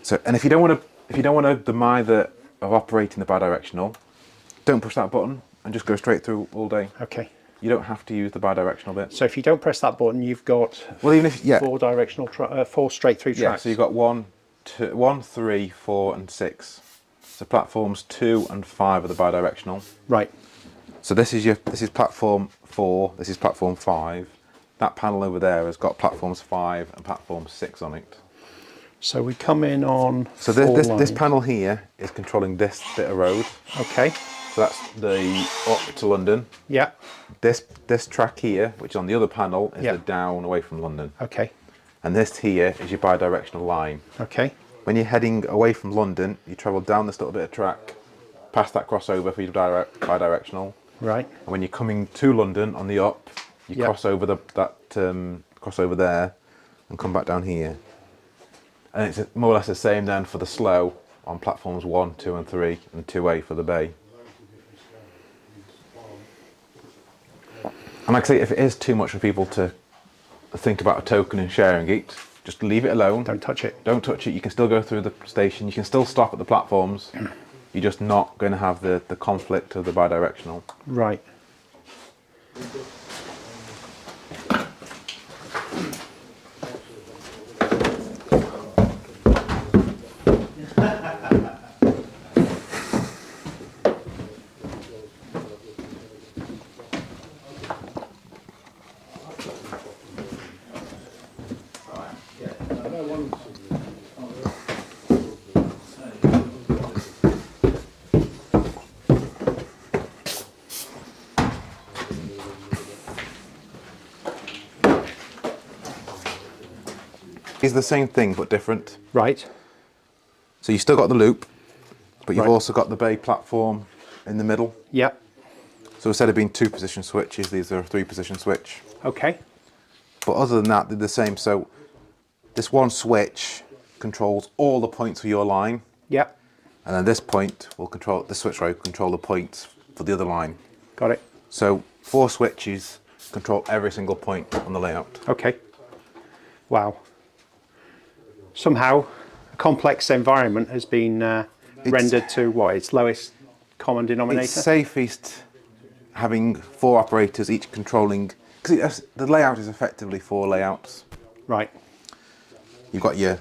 So, and if you don't want to deny of operating the bi-directional, don't push that button and just go straight through all day. Okay. You don't have to use the bi-directional bit. So if you don't press that button, you've got four straight through tracks. Yeah, so you've got 1, 3, 4 and 6. So platforms 2 and 5 are the bi-directional. Right. So this is platform 4, this is platform 5. That panel over there has got platforms 5 and platform 6 on it. So we come in on So this panel here is controlling this bit of road. Okay. So that's the up to London. Yeah. This track here, which is on the other panel, is the down away from London. Okay. And this here is your bi-directional line. Okay. When you're heading away from London, you travel down this little bit of track, past that crossover for your bi-directional. Right. And when you're coming to London on the up, you cross over that crossover there and come back down here. And it's more or less the same then for the slow on platforms 1, 2 and 3 and 2A for the bay. And like I say, if it is too much for people to think about a token and sharing it, just leave it alone. Don't touch it. Don't touch it. You can still go through the station. You can still stop at the platforms. You're just not going to have the conflict of the bi-directional. Right. It's the same thing but different. Right. So you've still got the loop, but you've Right. also got the bay platform in the middle. Yeah. So instead of being 2-position switches, these are a 3-position switch. Okay. But other than that, they're the same. So this one switch controls all the points for your line, Yeah. and then this point will control, the switch row will control the points for the other line. Got it. So 4 switches control every single point on the layout. Okay. Wow. Somehow, a complex environment has been rendered to what? Its lowest common denominator? It's safest having 4 operators each controlling, because the layout is effectively 4 layouts. Right. You've got your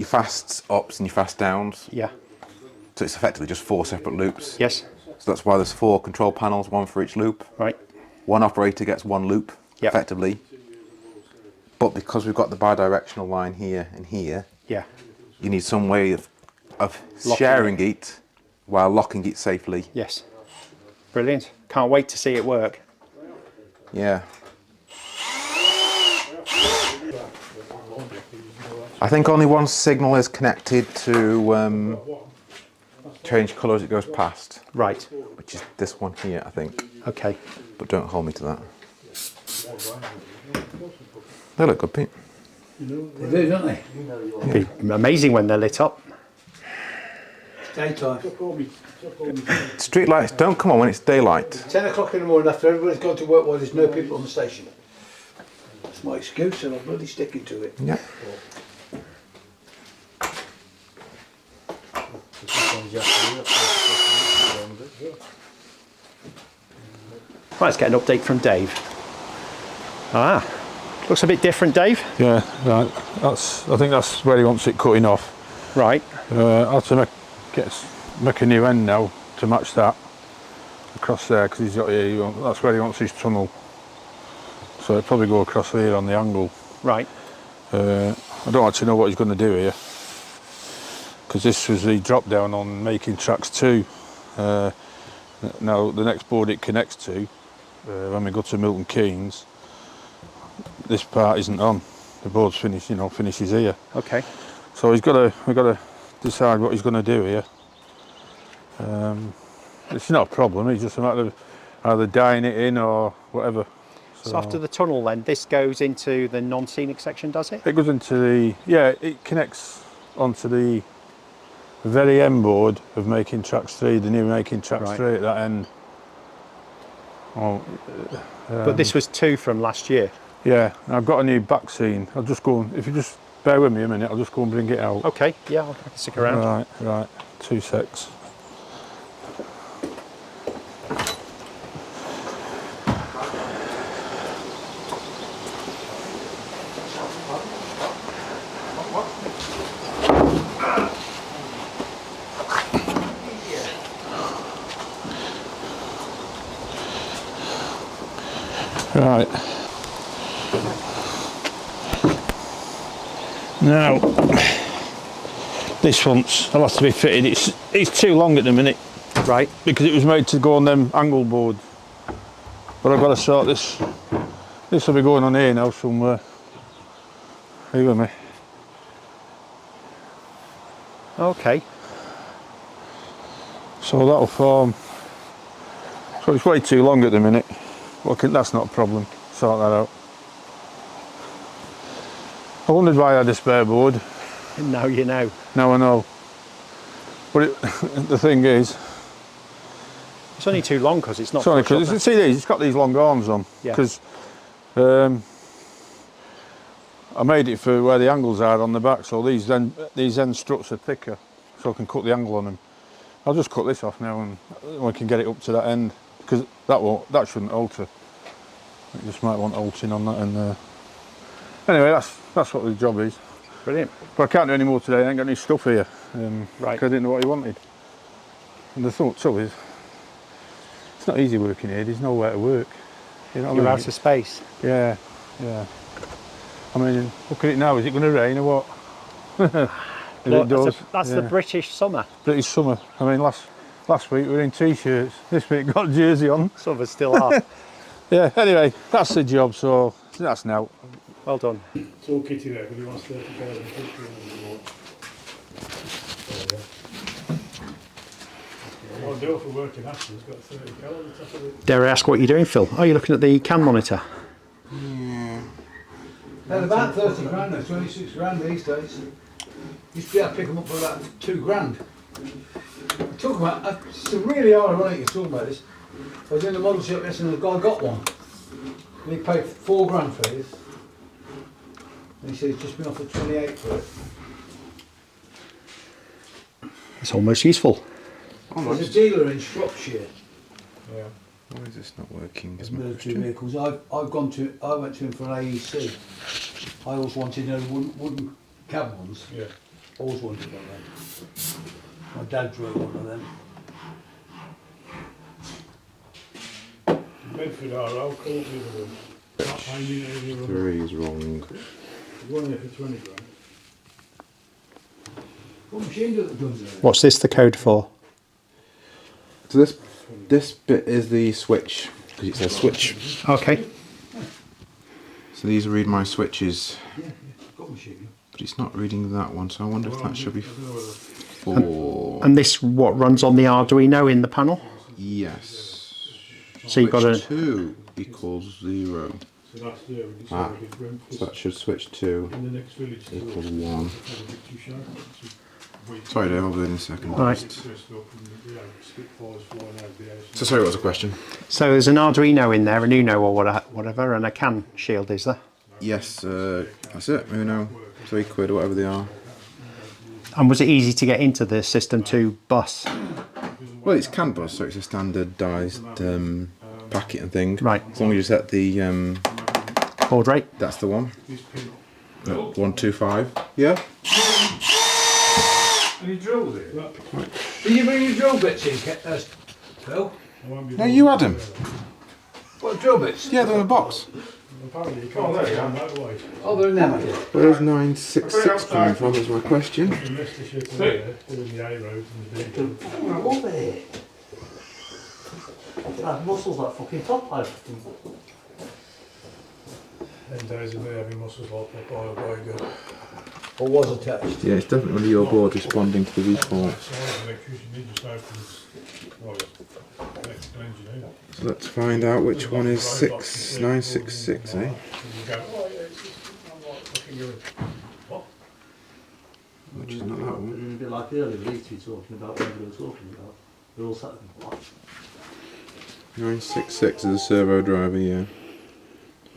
fast ups and your fast downs. Yeah. So it's effectively just 4 separate loops. Yes. So that's why there's 4 control panels, 1 for each loop. Right. 1 operator gets 1 loop, Yep. effectively. But because we've got the bidirectional line here and here, Yeah. you need some way of Locking sharing it while locking it safely. Yes. Brilliant. Can't wait to see it work. Yeah. I think only one signal is connected to change colour as it goes past, Right. which is this one here, I think. Okay. But don't hold me to that. They look good, Pete. They do, don't they? It'd be amazing when they're lit up. Daytime. Street lights don't come on when it's daylight. 10 o'clock in the morning after everybody's gone to work while there's no people on the station. That's my excuse and I'm bloody sticking to it. Yeah. Right, let's get an update from Dave. Ah, looks a bit different, Dave. Yeah, right. I think that's where he wants it cutting off. Right. I have to make a new end now to match that across there because he's got here. That's where he wants his tunnel. So it'll probably go across here on the angle. Right. I don't actually know what he's going to do here because this was the drop down on making tracks 2. Now the next board it connects to, when we go to Milton Keynes, this part isn't on. The board's finished, finishes here. Okay. So we've got to decide what he's going to do here. It's not a problem. It's just a matter of either dyeing it in or whatever. So after the tunnel, then this goes into the non-scenic section, does it? It goes into the it connects onto the very end board of making tracks 3. The new making tracks 3 at that end. Oh, but this was 2 from last year. Yeah, I've got a new back scene. I'll just go. If you just bear with me a minute, I'll just go and bring it out. Okay. Yeah, I can stick around. Right. 2 secs. Right. Now, this one's, I'll have to be fitted. It's too long at the minute. Right. Because it was made to go on them angle boards. But I've got to sort this. This will be going on here now somewhere. Are you with me? Okay. So that'll form. So it's way too long at the minute. Well, that's not a problem. Sort that out. I wondered why I had a spare board. Now you know. Now I know. But the thing is, it's only too long because it's not. It's only because see these. It's got these long arms on. Yeah. Because I made it for where the angles are on the back, so these end struts are thicker, so I can cut the angle on them. I'll just cut this off now, and we can get it up to that end because that shouldn't alter. It just might want altering on that end. Anyway, that's what the job is. Brilliant. But I can't do any more today. I ain't got any stuff here. Right. 'Cause I didn't know what he wanted. And the thought so is, it's not easy working here. There's nowhere to work. You know what I You're mean? out of space. Yeah. I mean, look at it now. Is it going to rain or what? Look, it does. That's the British summer. British summer. I mean, last week we were in t-shirts. This week got a jersey on. Some of us still are. Yeah. Anyway, that's the job. So that's now. Well done. It's all kitty there, but he wants 30,000 pictures more. What I do for working afterwards, got 30 cal on the top of it. Dare I ask what you're doing, Phil? Oh, you're looking at the CAN monitor. They're about 30 grand now, 26 grand these days. Used to be able to pick them up for about 2 grand. Talk about, it's really ironic you're talking about this. I was in the model shop yesterday and the guy got one. And he paid 4 grand for it. And he said he's just been offered 28 for it. It's almost useful. There's a dealer in Shropshire. Yeah. Why is this not working? Is of my military question. vehicles. I went to him for an AEC. I always wanted wooden cab ones. Yeah. Always wanted one of them. My dad drove one of them. Bedford are, I'll call it the other one. Not finding any other one. 3 is wrong. One there for 20 grand. What machine does it do there? What's this the code for? So this bit is the switch, because it says switch. Okay. So these read my switches, Yeah, got a machine. but it's not reading that one. So I wonder if that should be 4. And this what runs on the Arduino in the panel? Yes. So you've got Switch a 2 equals 0. So that's there, we Ah, decided different. So that should switch 2 In the next village to equals 1. too sharp. Sorry Dave, I'll do it in a second. Right. So sorry, what was the question? So there's an Arduino in there, an Uno or whatever, and a CAN shield, is there? Yes, that's it. Uno, £3 or whatever they are. And was it easy to get into the system to bus? Well, it's CAN bus, so it's a standardised packet and thing. Right. As long as you set the Baud rate? that's the one. 125. Yeah. Any drills here? Did you bring your drill bits in, Phil? No, you had them. What drill bits? Yeah, they're in a box. Apparently you can't take them that way. Oh, they're in there. Where's 966 coming from is my question. Unless the shit in there, doing the A road and the D road. Over here. That muscles that fucking top pipe. Them days of me having muscles like that, oh, very good. Or was attached. Yeah, it's definitely your board responding to the viewport. So I'm an electrician, he just opens, well, electrical engineer. So let's find out which one is 966, eh? And you go, oh yeah, it's just, I'm like fucking going, what? Which is not that one. A bit like earlier, these two talking about what we were talking about. They're all sat there, what? 966 is a servo driver, yeah.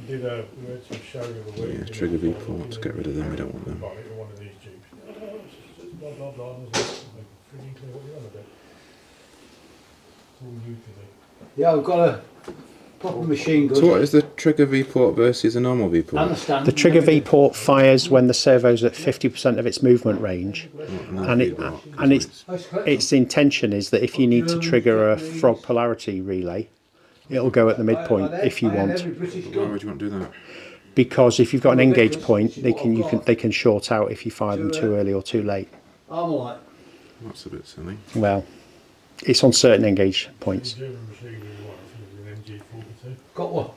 We had some showing of the week. Yeah, trigger viewports, get rid of them, we don't want them. One of these jeeps. Blah blah blah. And I was like, freaking clear what you're on about. It's all new to me. Yeah, I've got a proper machine gun. So what is the trigger viewport versus a normal viewport? Understand? The trigger V-port fires when the servo's at 50% of its movement range, and its intention is that if you need to trigger a frog polarity relay, it'll go at the midpoint if you want. Why would you want to do that? Because if you've got an engage point, they can short out if you fire them too early or too late. I'm alright. That's a bit silly. Well, it's on certain engage points. Got one.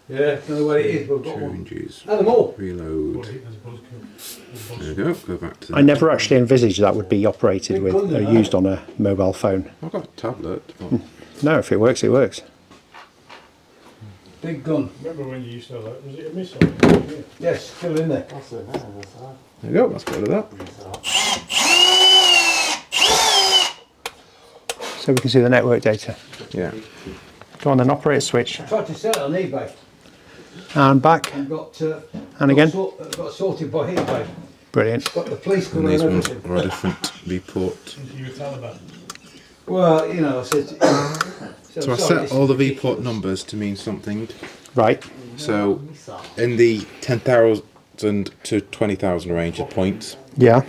Yeah, don't know where it is, but I've got one. Changes. And them all. Reload. There we go. Go back to the I never actually envisaged that would be operated with or used on a mobile phone. I've got a tablet. But No, if it works, it works. Big gun. Remember when you used to have that? Was it a missile? Yeah. Yes, still in there. That's it, that's it. there we go. Let's get rid of that. So we can see the network data. Yeah. Go on then, operate a switch. I tried to sell it on eBay. And back. And got And again. got sorted by eBay. Brilliant. Got the police And coming these and ones everything. are a different viewport. You were Taliban. Well, you know, I said. So I set all the viewport numbers to mean something. Right. So in the 10,000 to 20,000 range of points, Yeah.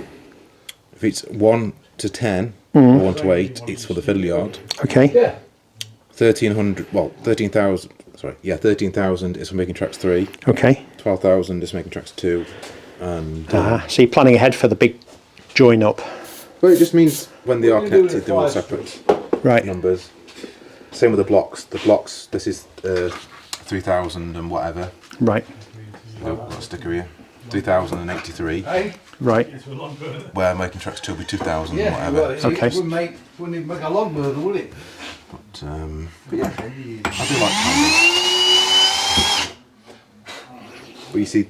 if it's 1 to 10 or 1 to 8, it's for the fiddle yard. Okay. Yeah. 1300, well, 13,000, sorry, yeah, 13,000 is for making tracks 3, Okay. 12,000 is making tracks 2, and So you're planning ahead for the big join up. well, it just means when they are connected, they're all separate Right. numbers. Same with the blocks. The blocks, this is 3,000 and whatever. Right. got a sticker here. 2083. Right. Where making tracks 2 will be 2000 Yeah, whatever. well, it Okay. wouldn't even make a log burner, would it? But yeah, I do like Candy. But you see,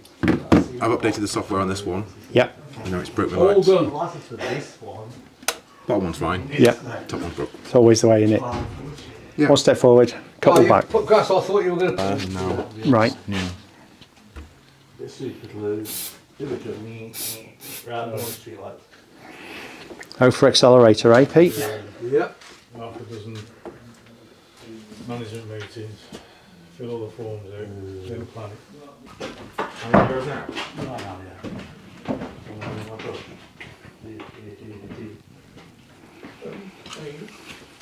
I've updated the software on this one. Yeah. You know, it's broke the All lights. done. Bottom one's fine. Yeah. Top one's broke. It's always the way, isn't it? Yeah. One step forward, couple you back. put grass, I thought you were going to... No. Right. Oh, for accelerator, eh, Pete? Yep. Half a dozen management meetings, fill all the forms out, then plan it. How many goes now?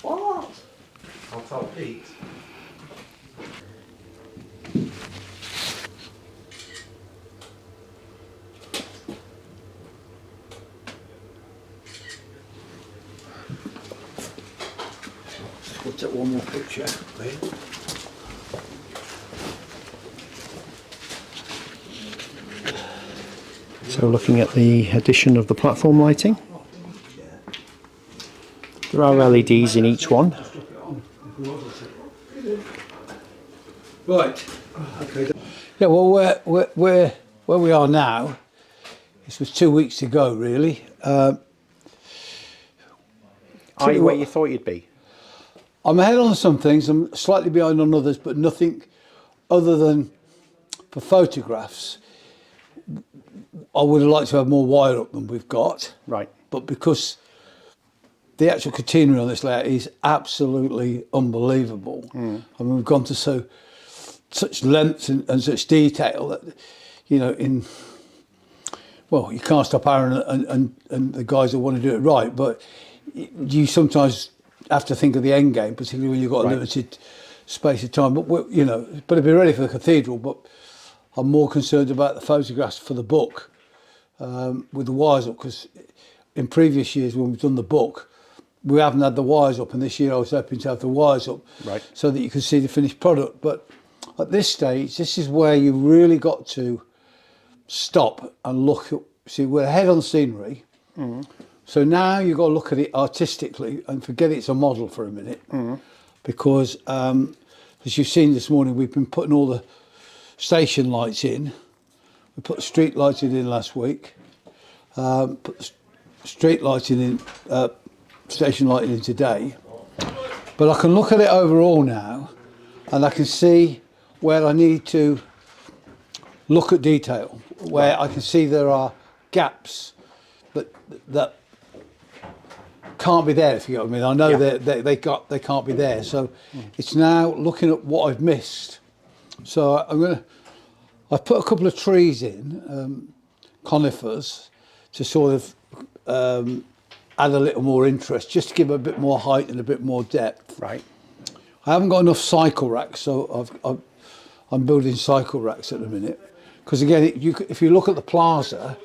What? I'll tell Pete. We'll take one more picture, please. So looking at the addition of the platform lighting. There are LEDs in each one. Right. Okay. Yeah. Well, where we are now, this was 2 weeks to go, really. Are you where you thought you'd be? I'm ahead on some things. I'm slightly behind on others, but nothing other than for photographs. I would have liked to have more wire up than we've got. Right. But because the actual catenary on this layout is absolutely unbelievable. I mean, we've gone to such length and such detail that, you know, well, you can't stop Aron and the guys that want to do it right, but you sometimes have to think of the end game, particularly when you've got a limited space of time. But you know, but it'd be ready for the cathedral. But I'm more concerned about the photographs for the book with the wires up, because in previous years when we've done the book, we haven't had the wires up, and this year I was hoping to have the wires up, so that you can see the finished product. But at this stage, this is where you really got to stop and look at. See, we're ahead on scenery. So now you've got to look at it artistically and forget it's a model for a minute, because as you've seen this morning, we've been putting all the station lights in. We put the street lighting in last week, put the street lighting in, station lighting in today. But I can look at it overall now, and I can see where I need to look at detail, where I can see there are gaps that can't be there, if you get what I mean. I know they can't be there, so it's now looking at what I've missed. So I've put a couple of trees in, conifers, to sort of add a little more interest, just to give a bit more height and a bit more depth. Right. I haven't got enough cycle racks, so I'm building cycle racks at the minute. Because again, if you look at the plaza,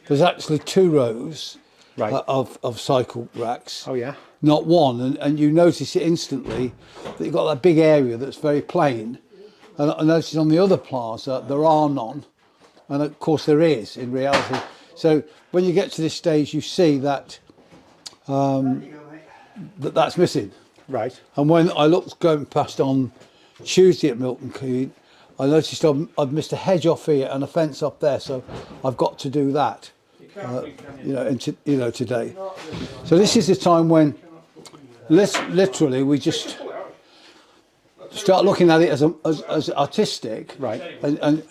there's actually 2 rows of cycle racks. Oh yeah. Not one, and you notice it instantly that you've got that big area that's very plain. And I noticed on the other plaza there are none, and of course there is in reality. So when you get to this stage, you see that that's missing. Right. And when I looked going past on Tuesday at Milton Keynes, I noticed I've missed a hedge off here and a fence up there, so I've got to do that. Today. So this is the time when literally we just start looking at it as artistic. Right. And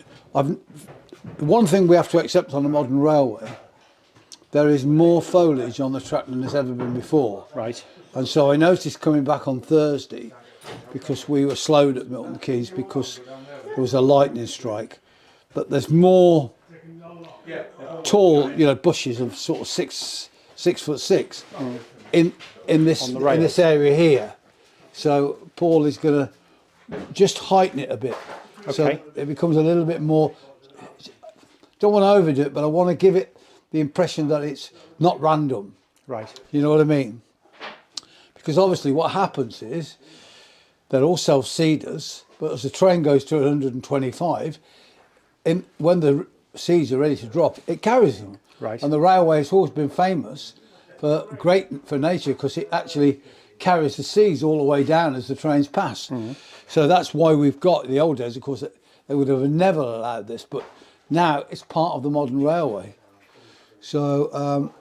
one thing we have to accept on a modern railway, there is more foliage on the track than there's ever been before. Right. And so I noticed coming back on Thursday, because we were slowed at Milton Keynes because there was a lightning strike, but there's more tall, bushes of sort of 6'6" in this area here. So Paul is going to just heighten it a bit, so it becomes a little bit more. Don't want to overdo it, but I want to give it the impression that it's not random. Right. You know what I mean? Because obviously what happens is they're all self-seeders, but as the train goes to 125, when the seeds are ready to drop, it carries them. Right. And the railway has always been famous for nature because it actually carries the seeds all the way down as the trains pass. So that's why we've got, in the old days, of course, they would have never allowed this, but now it's part of the modern railway. So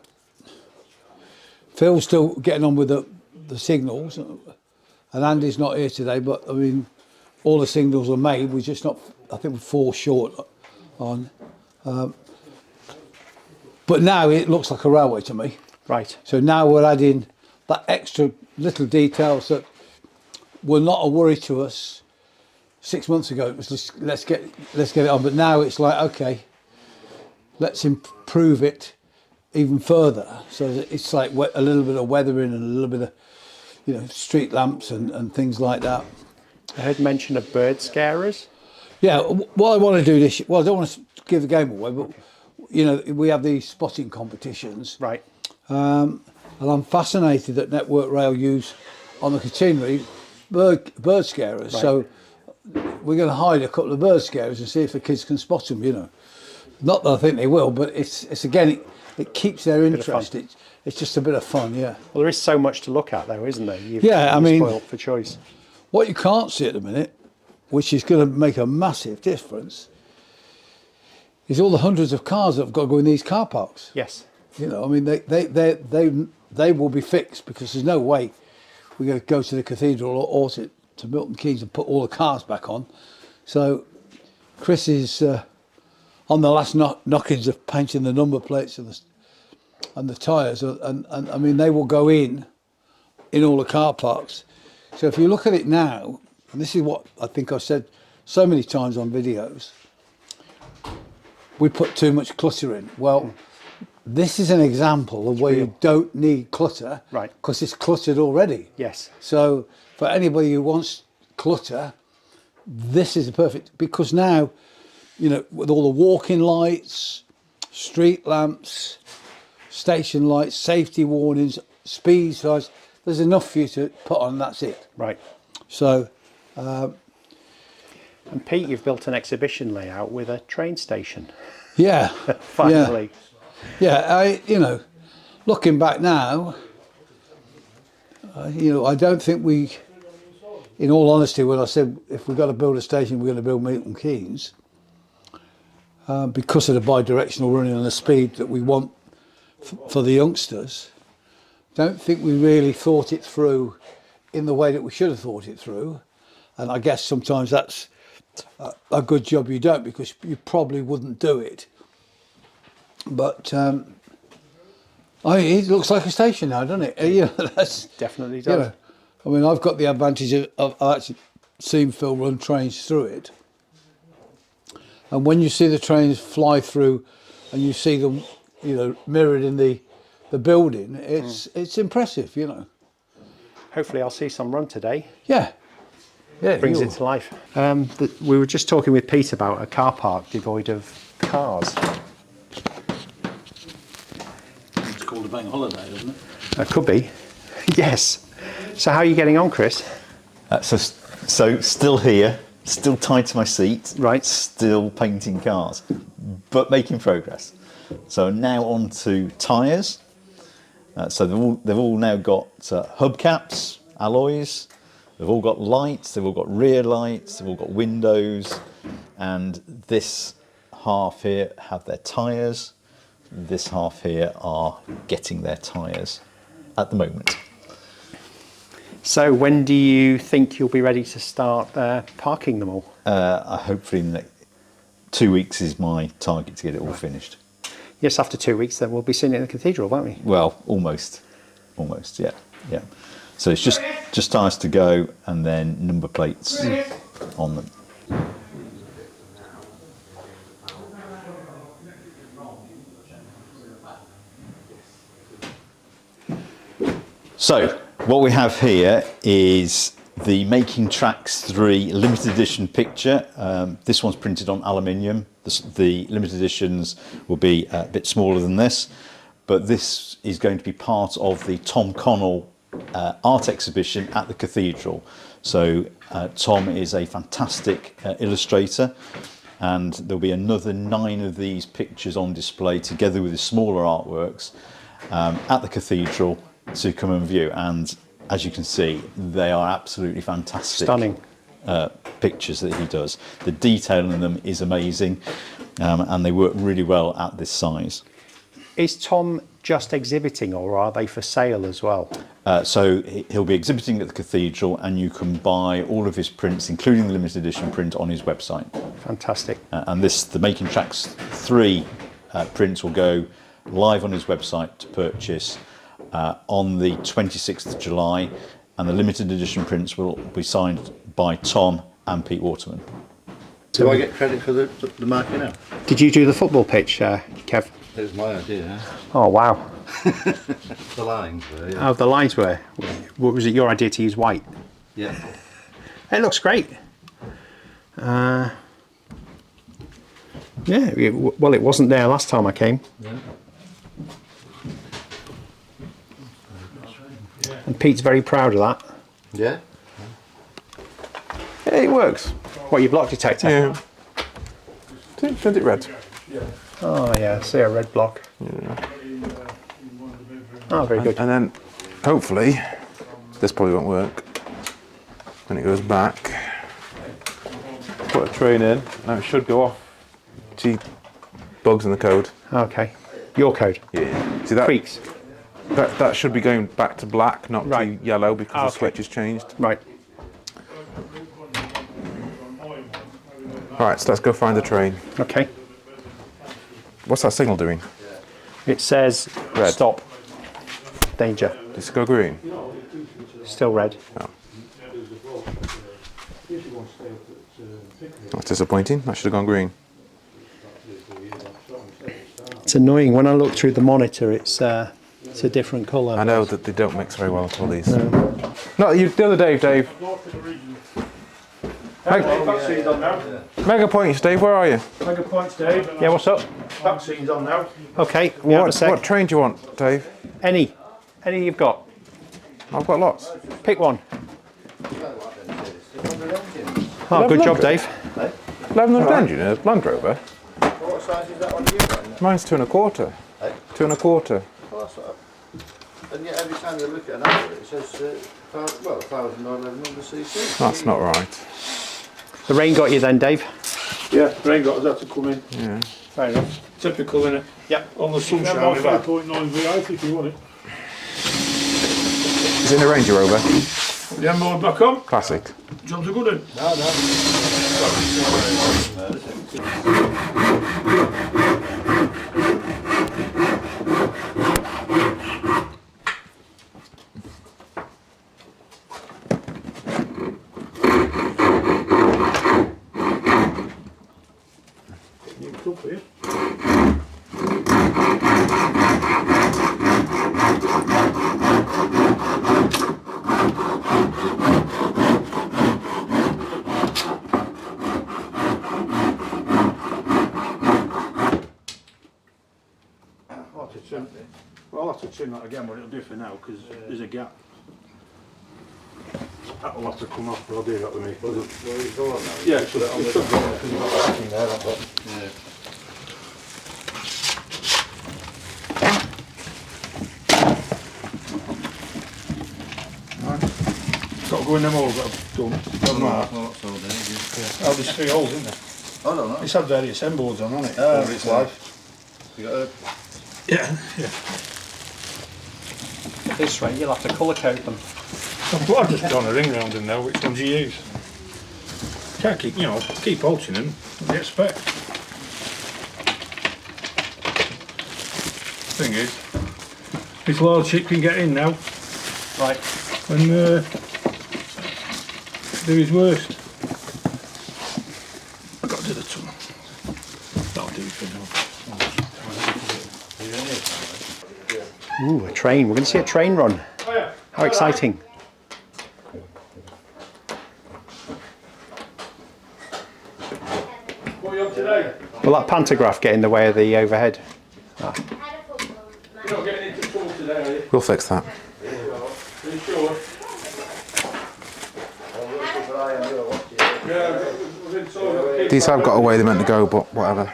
Phil's still getting on with the signals, and Andy's not here today, but I mean, all the signals are made. We're just not, I think we're 4 short on. But now it looks like a railway to me. Right. So now we're adding that extra little details that were not a worry to us 6 months ago. It was just, let's get it on. But now it's like, okay, let's improve it even further. So it's like a little bit of weathering and a little bit of, you know, street lamps and things like that. I heard mention of bird scarers. Yeah, what I want to do this year, well, I don't want to give the game away, but, you know, we have these spotting competitions. Right. And I'm fascinated that Network Rail use on the catenary bird scarers. Right. So we're going to hide a couple of bird scarers and see if the kids can spot them, you know. Not that I think they will, but it's again, it keeps their interest. It's just a bit of fun, yeah. Well, there is so much to look at though, isn't there? I mean, spoiled for choice. What you can't see at the minute, which is going to make a massive difference, is all the hundreds of cars that have got to go in these car parks. Yes. You know, I mean, they will be fixed because there's no way we're going to go to the cathedral or to Milton Keynes and put all the cars back on. So Chris is on the last knockings of painting the number plates and the tyres, and I mean, they will go in all the car parks. So if you look at it now, and this is what I think I've said so many times on videos, we put too much clutter in. Well, this is an example of where you don't need clutter, right? Because it's cluttered already. Yes. So for anybody who wants clutter, this is the perfect, because now, you know, with all the walking lights, street lamps, station lights, safety warnings, speed signs, there's enough for you to put on, and that's it. Right. So, and Pete, you've built an exhibition layout with a train station. Yeah. Finally. Yeah, you know, looking back now, you know, I don't think in all honesty, when I said if we've got to build a station, we're going to build Milton Keynes, because of the bi-directional running and the speed that we want for the youngsters, don't think we really thought it through in the way that we should have thought it through. And I guess sometimes that's a good job you don't, because you probably wouldn't do it. But it looks like a station now, doesn't it? You know, that's definitely does. You know, I mean, I've got the advantage of actually seeing Phil run trains through it. And when you see the trains fly through and you see them, you know, mirrored in the building, it's impressive, you know. Hopefully I'll see some run today. Yeah. Yeah. Brings it to life. We were just talking with Pete about a car park devoid of cars. It's called a bank holiday, isn't it? It could be. Yes. So how are you getting on, Chris? So still here, still tied to my seat, right? Still painting cars, but making progress. So now on to tyres. So they've all now got hubcaps, alloys. They've all got lights. They've all got rear lights. They've all got windows. And this half here have their tyres. This half here are getting their tyres at the moment. So when do you think you'll be ready to start parking them all? Hopefully in the next 2 weeks is my target to get it all finished. Yes, after 2 weeks then we'll be sitting in the cathedral, won't we? Well, almost, yeah. So it's just tyres to go, and then number plates on them. So what we have here is the Making Tracks 3 limited edition picture. This one's printed on aluminium. The limited editions will be a bit smaller than this, but this is going to be part of the Tom Connell art exhibition at the cathedral. So Tom is a fantastic illustrator, and there'll be another 9 of these pictures on display together with the smaller artworks at the cathedral to come and view. And as you can see, they are absolutely fantastic. Stunning. Pictures that he does. The detail in them is amazing, and they work really well at this size. Is Tom just exhibiting, or are they for sale as well? So he'll be exhibiting at the cathedral, and you can buy all of his prints, including the limited edition print, on his website. Fantastic. And the Making Tracks 3 prints will go live on his website to purchase on the 26th of July, and the limited edition prints will be signed by Tom and Pete Waterman. Do I get credit for the marking out? Did you do the football pitch, Kev? It was my idea. Oh, wow. The lines were, yeah. Oh, the lines were. What was it, your idea to use white? Yeah. It looks great. Yeah, well, it wasn't there last time I came. Yeah. And Pete's very proud of that. Yeah. Yeah, it works. What, your block detector? Yeah. Turn it red. Oh, yeah, I see a red block. Yeah. Oh, very good. And then, hopefully, this probably won't work. When it goes back, put a train in, now it should go off. See, bugs in the code. Okay. Your code? Yeah. See that? Creaks? That should be going back to black, not Right. to yellow, because Okay. the switch has changed. Right. Alright, so let's go find the train. Okay. What's that signal doing? It says Red. stop. Danger. Does it go green? Still red. No. That's disappointing. That should have gone green. It's annoying. When I look through the monitor, it's a different colour. I know that they don't mix very well at all, these. No, the other Dave. Vaccine's on now. MegaPoints, Dave, where are you? MegaPoints, Dave. Yeah, what's up? Vaccine's on now. Okay, yeah, a sec. What train do you want, Dave? Any you've got. I've got lots. Pick one. Oh, good job, Dave. 1100 engine, a Land Rover. What size is that one you got? Mine's 2 1/4. 2 1/4. Well, that's what and yet every time you look at an advert it says 1,900 cc. That's not right. The rain got you then, Dave? Yeah, rain got us had to come in. Yeah. Fair enough. Typical, innit? Yep. On the sunshine we've had. 5.9 V8 if you want it. Is it in a Range Rover? The M-board back on. Classic. Job's a good one. Up here. Well, I'll have to trim that again, but it'll do for now because there's a gap. That'll have to come off, but I'll do that with me. Yeah, it should go on because you've got that in there, that button. Yeah. Got to go in them all, got to done. Oh, there's 3 holes, isn't there? I don't know. It's had various M boards on, hasn't it? Oh, Over its life. You got a Yeah, yeah. This way, you'll have to colour code them. I've just done a ring round in there, which ones you use. Can't keep, keep altering them, what do you expect? Thing is, this large ship can get in now. Right. And do his worst. I've got to do the tunnel. That'll do for now. Ooh, a train. We're going to see a train run. Oh, yeah. How exciting. What are you on today? Will that pantograph get in the way of the overhead? You're not getting into trouble today, are you? We'll fix that. Are you sure? Yeah, we've These have got a way they're meant to go, but whatever.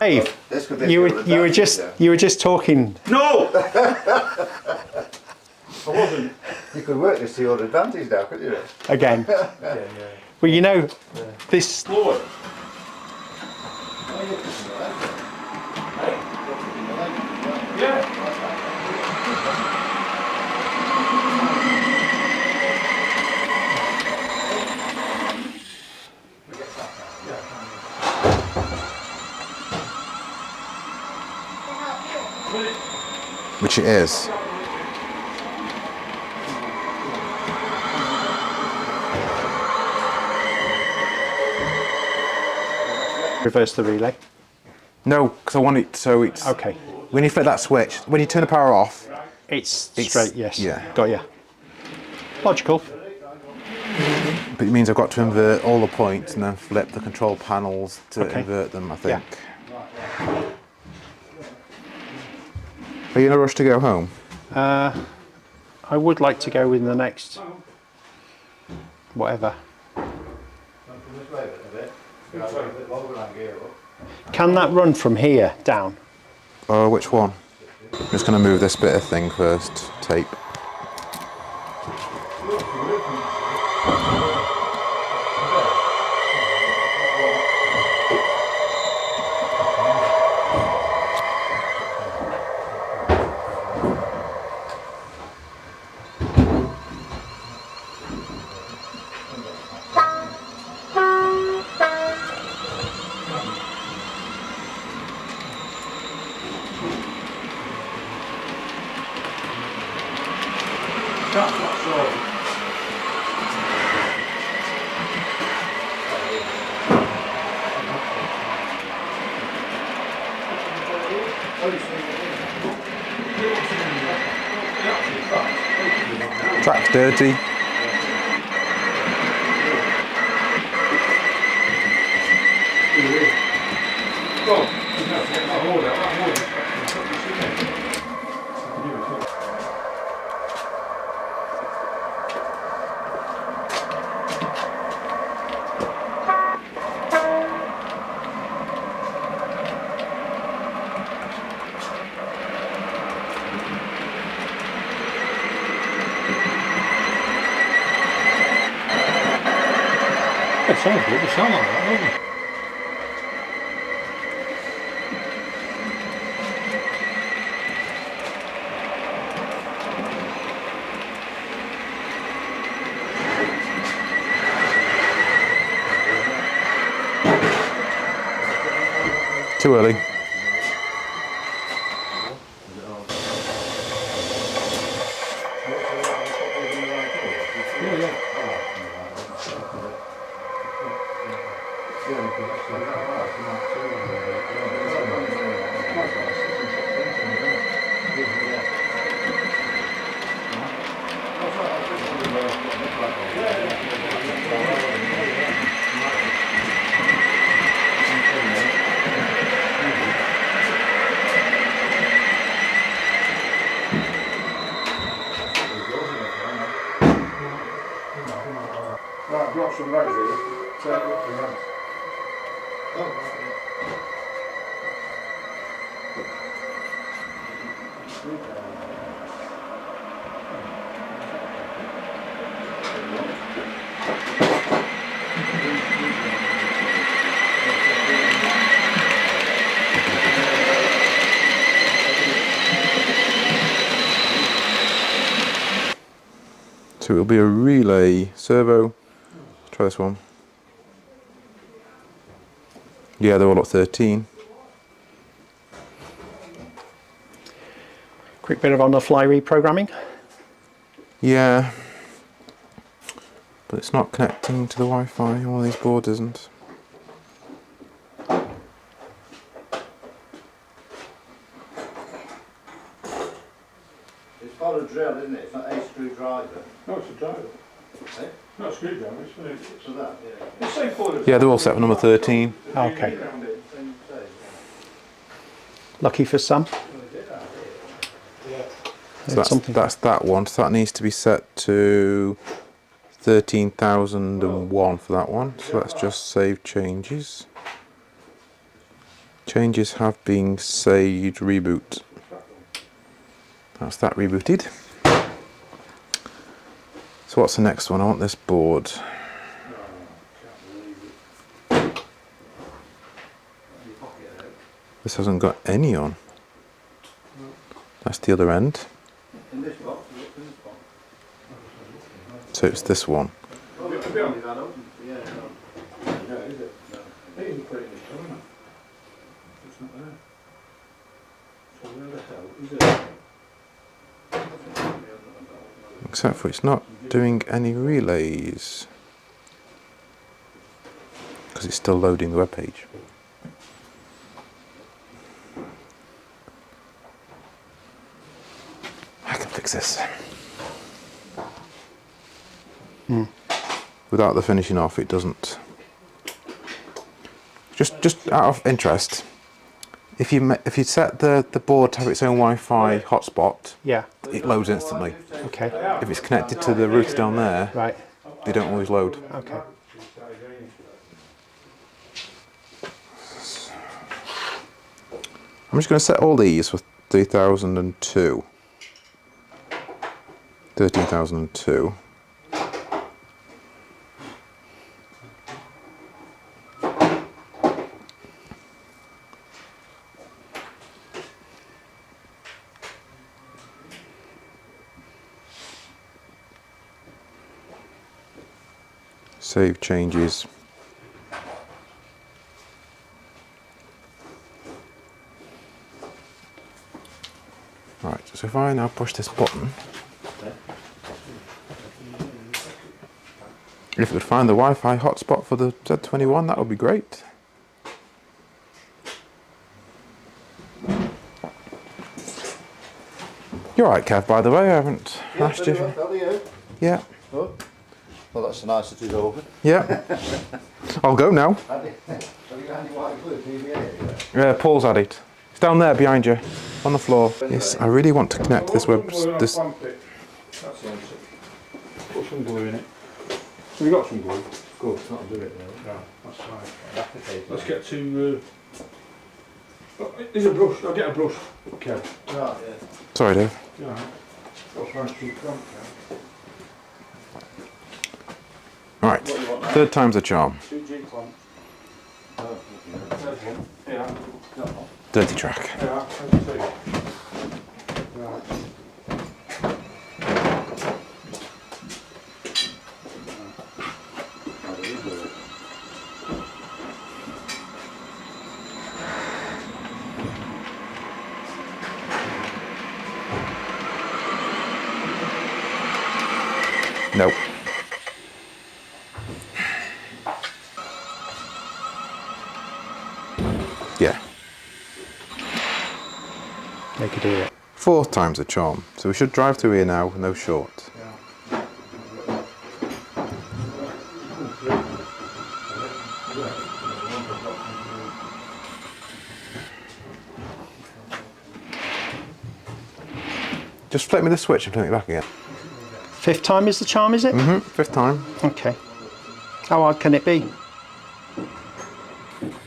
Dave, you were just talking. No! I wasn't. You could work this to your advantage now, couldn't you? Again. Well, you know, this. Lord. Yeah. Which it is. Reverse the relay. No, because I want it so it's... Okay. When you flip that switch, when you turn the power off... It's straight, yes. Yeah. Got ya. Logical. But it means I've got to invert all the points and then flip the control panels to invert them, I think. Yeah. Are you in a rush to go home? I would like to go in the next... whatever. Can that run from here down? Which one? I'm just going to move this bit of thing first. Tape. Track's dirty. It sounds good, it sounds like that, doesn't it? Too early. Right, drop some legs here. Take it up to the rest. So it'll be a relay servo. Let's try this one. Yeah, they're all at 13. Quick bit of on-the-fly reprogramming. Yeah. But it's not connecting to the Wi-Fi. One of these boards isn't. It's not a drill, isn't it? It's not a screwdriver. No, it's a driver. Eh? Not a screwdriver, it's So that, yeah. the same colour. Yeah, they're all set for number 13. Okay. Lucky for some. So that's that one. So that needs to be set to 13,001 for that one. So let's just save changes. Changes have been saved. Reboot. That's that rebooted. So what's the next one? I want this board. This hasn't got any on. That's the other end. So it's this one. Except for it's not doing any relays. Because it's still loading the web page. I can fix this. Without the finishing off, it doesn't. Just out of interest, if you set the board to have its own Wi-Fi hotspot, Yeah. it loads instantly. Okay. If it's connected to the router down there, Right. they don't always load. Okay. I'm just going to set all these for 3002. 13,002. Save changes. Right, so if I now push this button, if we could find the Wi-Fi hotspot for the Z21, that would be great. You're right, Kev, by the way, I haven't asked you. Yeah. Oh. Well, that's nice that it's over. Yeah. I'll go now. Paul's had it. It's down there behind you, on the floor. Yes, I really want to connect this web. This. Put some glue in it. Have you got some glue? Good, that'll do it now. No, that's fine. Let's get to. There's a brush. I'll get a brush. Okay. Right, yeah. Sorry, Dave. Yeah. What's right to front? Right. Third time's a charm. 2G clamp. Yeah. Dirty track. Yeah, let's see. Right. Nope. Yeah. They could do it. Fourth time's a charm. So we should drive through here now, no short. Just flip me the switch and turn it back again. Fifth time is the charm, is it? Fifth time. Okay. How hard can it be?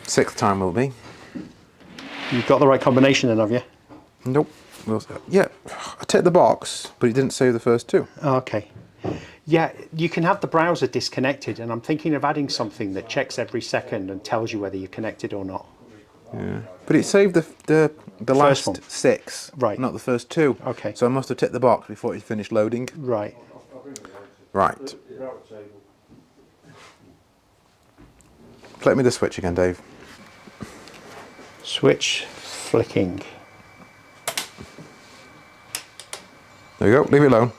Sixth time will be. You've got the right combination then, have you? Nope. Yeah, I ticked the box, but it didn't save the first two. Oh, okay. Yeah, you can have the browser disconnected, and I'm thinking of adding something that checks every second and tells you whether you're connected or not. Yeah, but it saved the last one. six, Right. not the first two. Okay. So I must have ticked the box before it finished loading. Right. Right. Flip me the switch again, Dave. Switch flicking. There you go, leave it alone.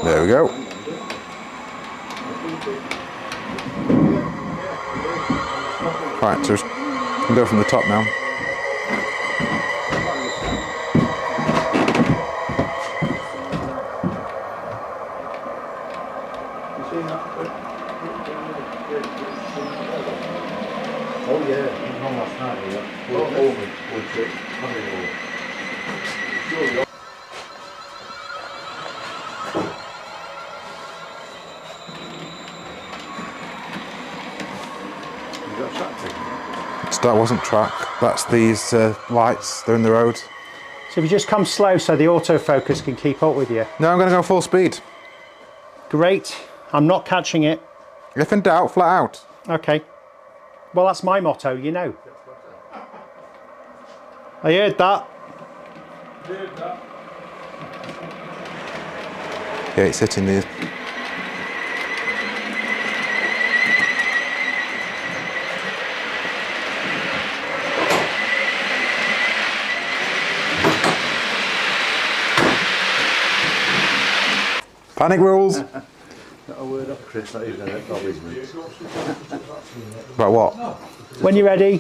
There we go. Right, so we can go from the top now. Oh yeah. On last night, yeah. That wasn't track. That's these lights. They're in the road. So if you just come slow so the autofocus can keep up with you. No, I'm going to go full speed. Great. I'm not catching it. If in doubt, flat out. Okay. Well, that's my motto, you know. I heard that. Yeah, it's hitting these. Panic rules. Not a word off Chris, not even an acknowledgement. About what? When you're ready.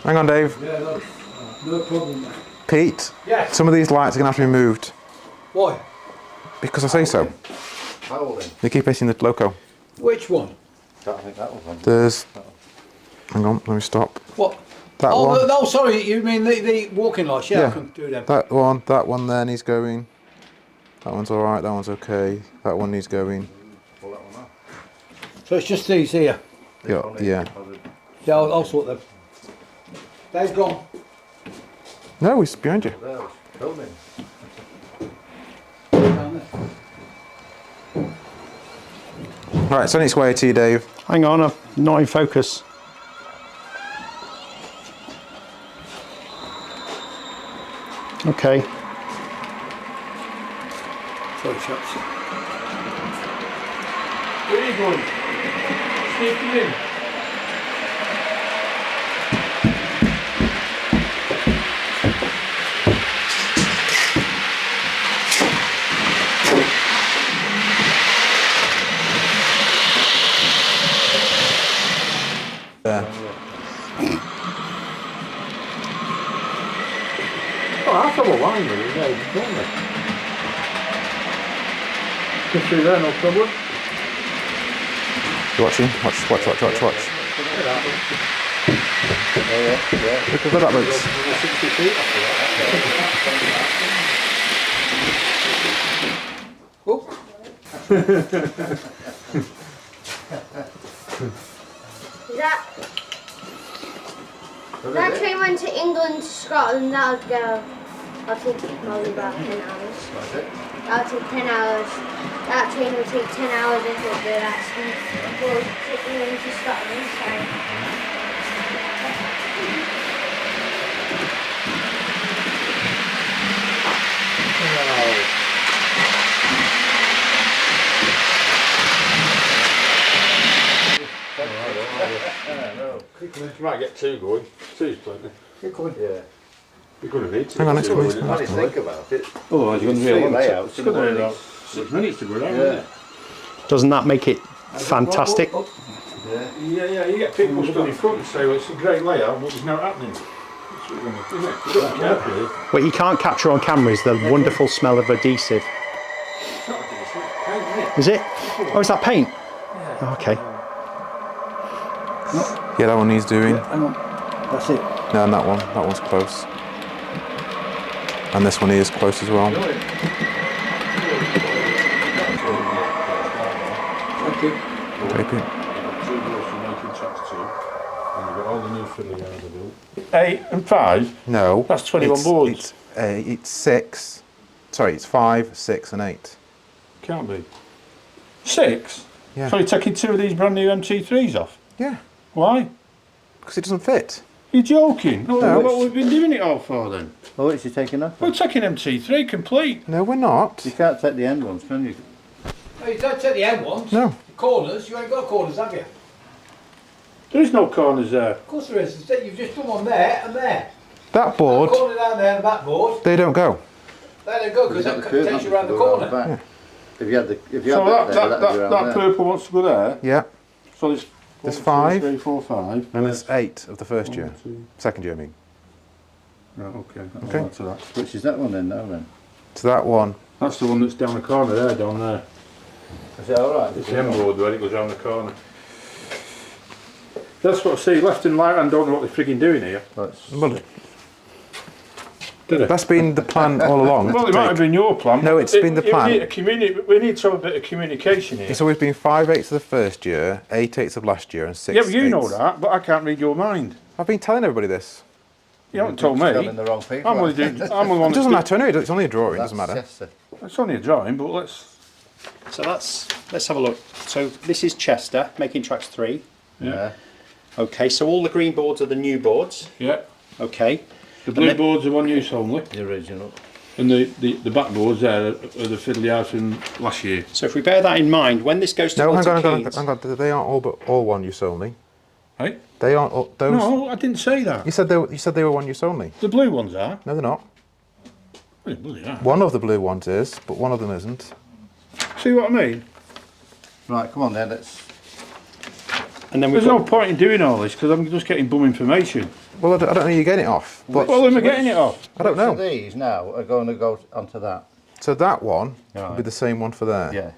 Hang on, Dave. No problem. Pete, Yes. some of these lights are going to have to be moved. Why? Because I say so. How then? They keep hitting the loco. Which one? I think that was on. There's... Hang on, let me stop. What? That Oh, one. no, sorry, you mean the walking lights? Yeah, Yeah. I can do them. That one there needs going. That one's alright, that one's okay. That one needs going. Pull that one off. So it's just these here. Yeah, yeah. Yeah, I'll sort them. They've gone. No, he's behind you. There, filming. Right, it's on its way to you, Dave. Hang on, I'm not in focus. Okay. Sorry, chaps. Where are you going? Sneaking in. Oh, that's a line with it, yeah, don't they? Just through there, no problem. You watching? Watch. Oh yeah, yeah. Look at that, boots. 60 feet That train went to England, to Scotland, that would go, I'll take probably about 10 hours. That'll take 10 hours. That train will take 10 hours if it did actually go to England to Scotland, so. You might get two going. Two's plenty. Yeah. You're going to need two. Hang on, it's coming. I didn't think about it. Otherwise you're going to be Three a long layouts, It's going to isn't be there? about 6 minutes to go down, Yeah. isn't it? Doesn't that make it fantastic? Yeah, you get people stood in front and say, well, it's a great layout, but it's not happening. That's what you're going to do, isn't it? You don't care, really. What you can't capture on camera is the wonderful smell of adhesive. It's not decent. Paint, isn't it? Is it? Oh, is that paint? Oh, okay. Yeah, that one needs doing. Hang on. That's it. No, and that one's close. And this one is close as well. Thank you. Tape it. Two doors for making tracks 2. And you've got all the new filling out of the bill. 8 and 5? No. That's 21 boards. It's 6. Sorry, it's 5, 6 and 8. Can't be. 6? Yeah. So you're taking 2 of these brand new MT3s off? Yeah. Why? Because it doesn't fit. You're joking? No. What we've been doing it all for then? Oh, what's you taking off? We're taking MT3 complete. No, we're not. You can't take the end ones, can you? Oh, you don't take the end ones. No. The corners, you ain't got corners, have you? There is no corners there. Of course there is. You've just done one there and there. That board, A corner down there and that board. they don't go. There they go, because that takes you around the corner. Yeah. If you had the, if you So had that, that, that, that'd be that, around that there. purple wants to go there. Yeah. So there's There's 1, 5. 2, 3, 4, 5. And there's 8 of the first year. 1, 2. Second year, I mean. Right, okay. Okay. I'll add to that. Which is that one then, now then? So that one. That's the one that's down the corner there, down there. Is it alright? It's the M board where it goes round the corner. That's what I see. Left and right hand don't know what they're frigging doing here. Well, Did they? That's been the plan all along. Well, it might have been your plan. No, it's been the plan. We need to have a bit of communication here. It's always been 5/8 of the first year, 8/8 of last year, and 6/8. Yeah, but you know that, but I can't read your mind. I've been telling everybody this. You haven't told me. Telling the wrong people. I'm only doing. I'm the one. It doesn't matter anyway. It's only a drawing. It That's doesn't matter. Chester. It's only a drawing, but let's. So let's have a look. So this is Chester making tracks 3. Yeah. Okay, so all the green boards are the new boards. Yeah. Okay. The blue boards are one use only, The original. and the back boards there are the fiddly out from last year. So if we bear that in mind, when this goes to No, hang Milton on. Keynes, They aren't all, but all one use only. Hey? They aren't all, those. No, I didn't say that. You said they were one use only. The blue ones are. No, they're not. Well, bloody are. One of the blue ones is, but one of them isn't. See what I mean? Right, come on then, let's... and then we've There's no got, point in doing all this because I'm just getting bum information. Well, I don't know you're getting it off. But Well, am I getting it off? I don't Which of know. these now are going to go onto that? So that one will be Right. the same one for there. Yeah.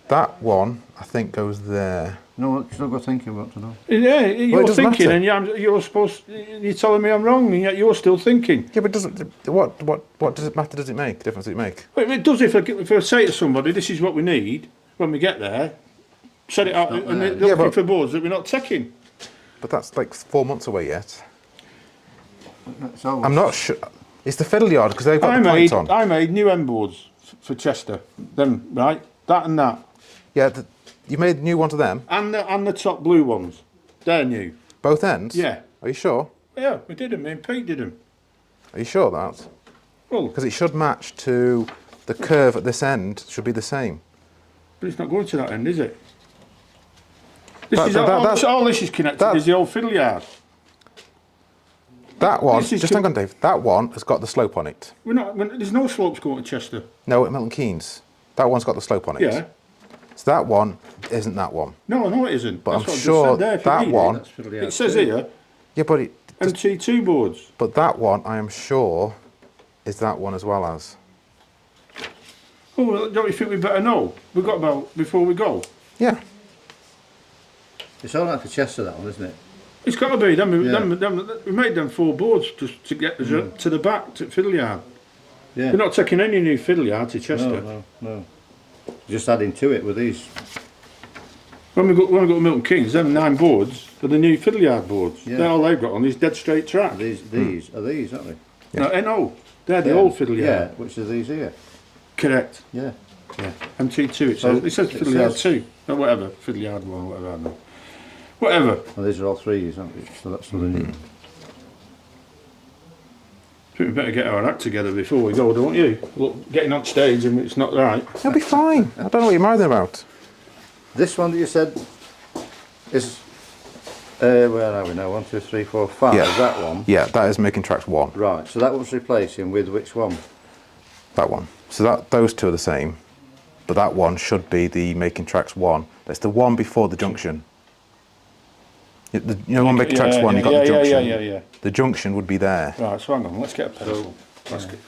That one, I think, goes there. No, still got thinking what to know. Yeah, you're doesn't thinking, matter. and you're supposed. You're telling me I'm wrong, and yet you're still thinking. Yeah, but doesn't what does it matter? Does it make difference? Does it make? Well, it does if I say to somebody, "This is what we need." When we get there, set it out, and they're Yeah, looking but- for boards that we're not taking. But that's like 4 months away yet. So I'm not sure. It's the fiddle yard because they've got the points on. I made new end boards for Chester. Them right, that and that, Yeah, you made new ones of them. and the top blue ones. They're new. Both ends. Yeah. Are you sure? Yeah, we did them. Me and Pete did them. Are you sure of that? Well, Because it should match to the curve at this end. Should be the same. but it's not going to that end, is it? This That- is that- all, that's- all this is connected. Is the old fiddle yard. That one. This is Just hang on, Dave. That one has got the slope on it. There's no slopes going to Chester. No, at Milton Keynes. That one's got the slope on it. Yeah. So that one isn't that one. No, it isn't. But That's I'm what I just sure said there, if you that read it. one. It says here, Yeah, but MT2 boards. but that one I am sure is that one as well as. Oh, well, don't you think we better know? We've got about before we go. Yeah. it's all right for Chester, that one, isn't it? It's got to be. Yeah. We made them 4 boards just to get us to the back to fiddle yard. Yeah. We're not taking any new fiddle yard to Chester. No. Just adding to it with these. When we go to Milton Keynes, them 9 boards are the new fiddle yard boards. Yeah. They're all they've got on these dead straight track. These are these, aren't they? No, they're the old fiddle Yeah, yard. which are these here? Correct. Yeah. Yeah. MT2 it says fiddle yard 2. Or whatever, fiddle yard 1, whatever I know. Whatever. Well, these are all 3s, aren't they? So that's for the new. I think we better get our act together before we go, don't you? Look, getting on stage and it's not right. It'll be fine. I don't know what you're mouthing about. This one that you said is, where are we now? 1, 2, 3, 4, 5. Yeah. That one. Yeah, that is making tracks 1. Right. So that one's replacing with which one? That one. So those two are the same, but that one should be the making tracks 1. That's the one before the junction. You know, one making tracks 1. You got the junction. Yeah. The junction would be there. Right, so hang on, let's get a pencil. Let's get,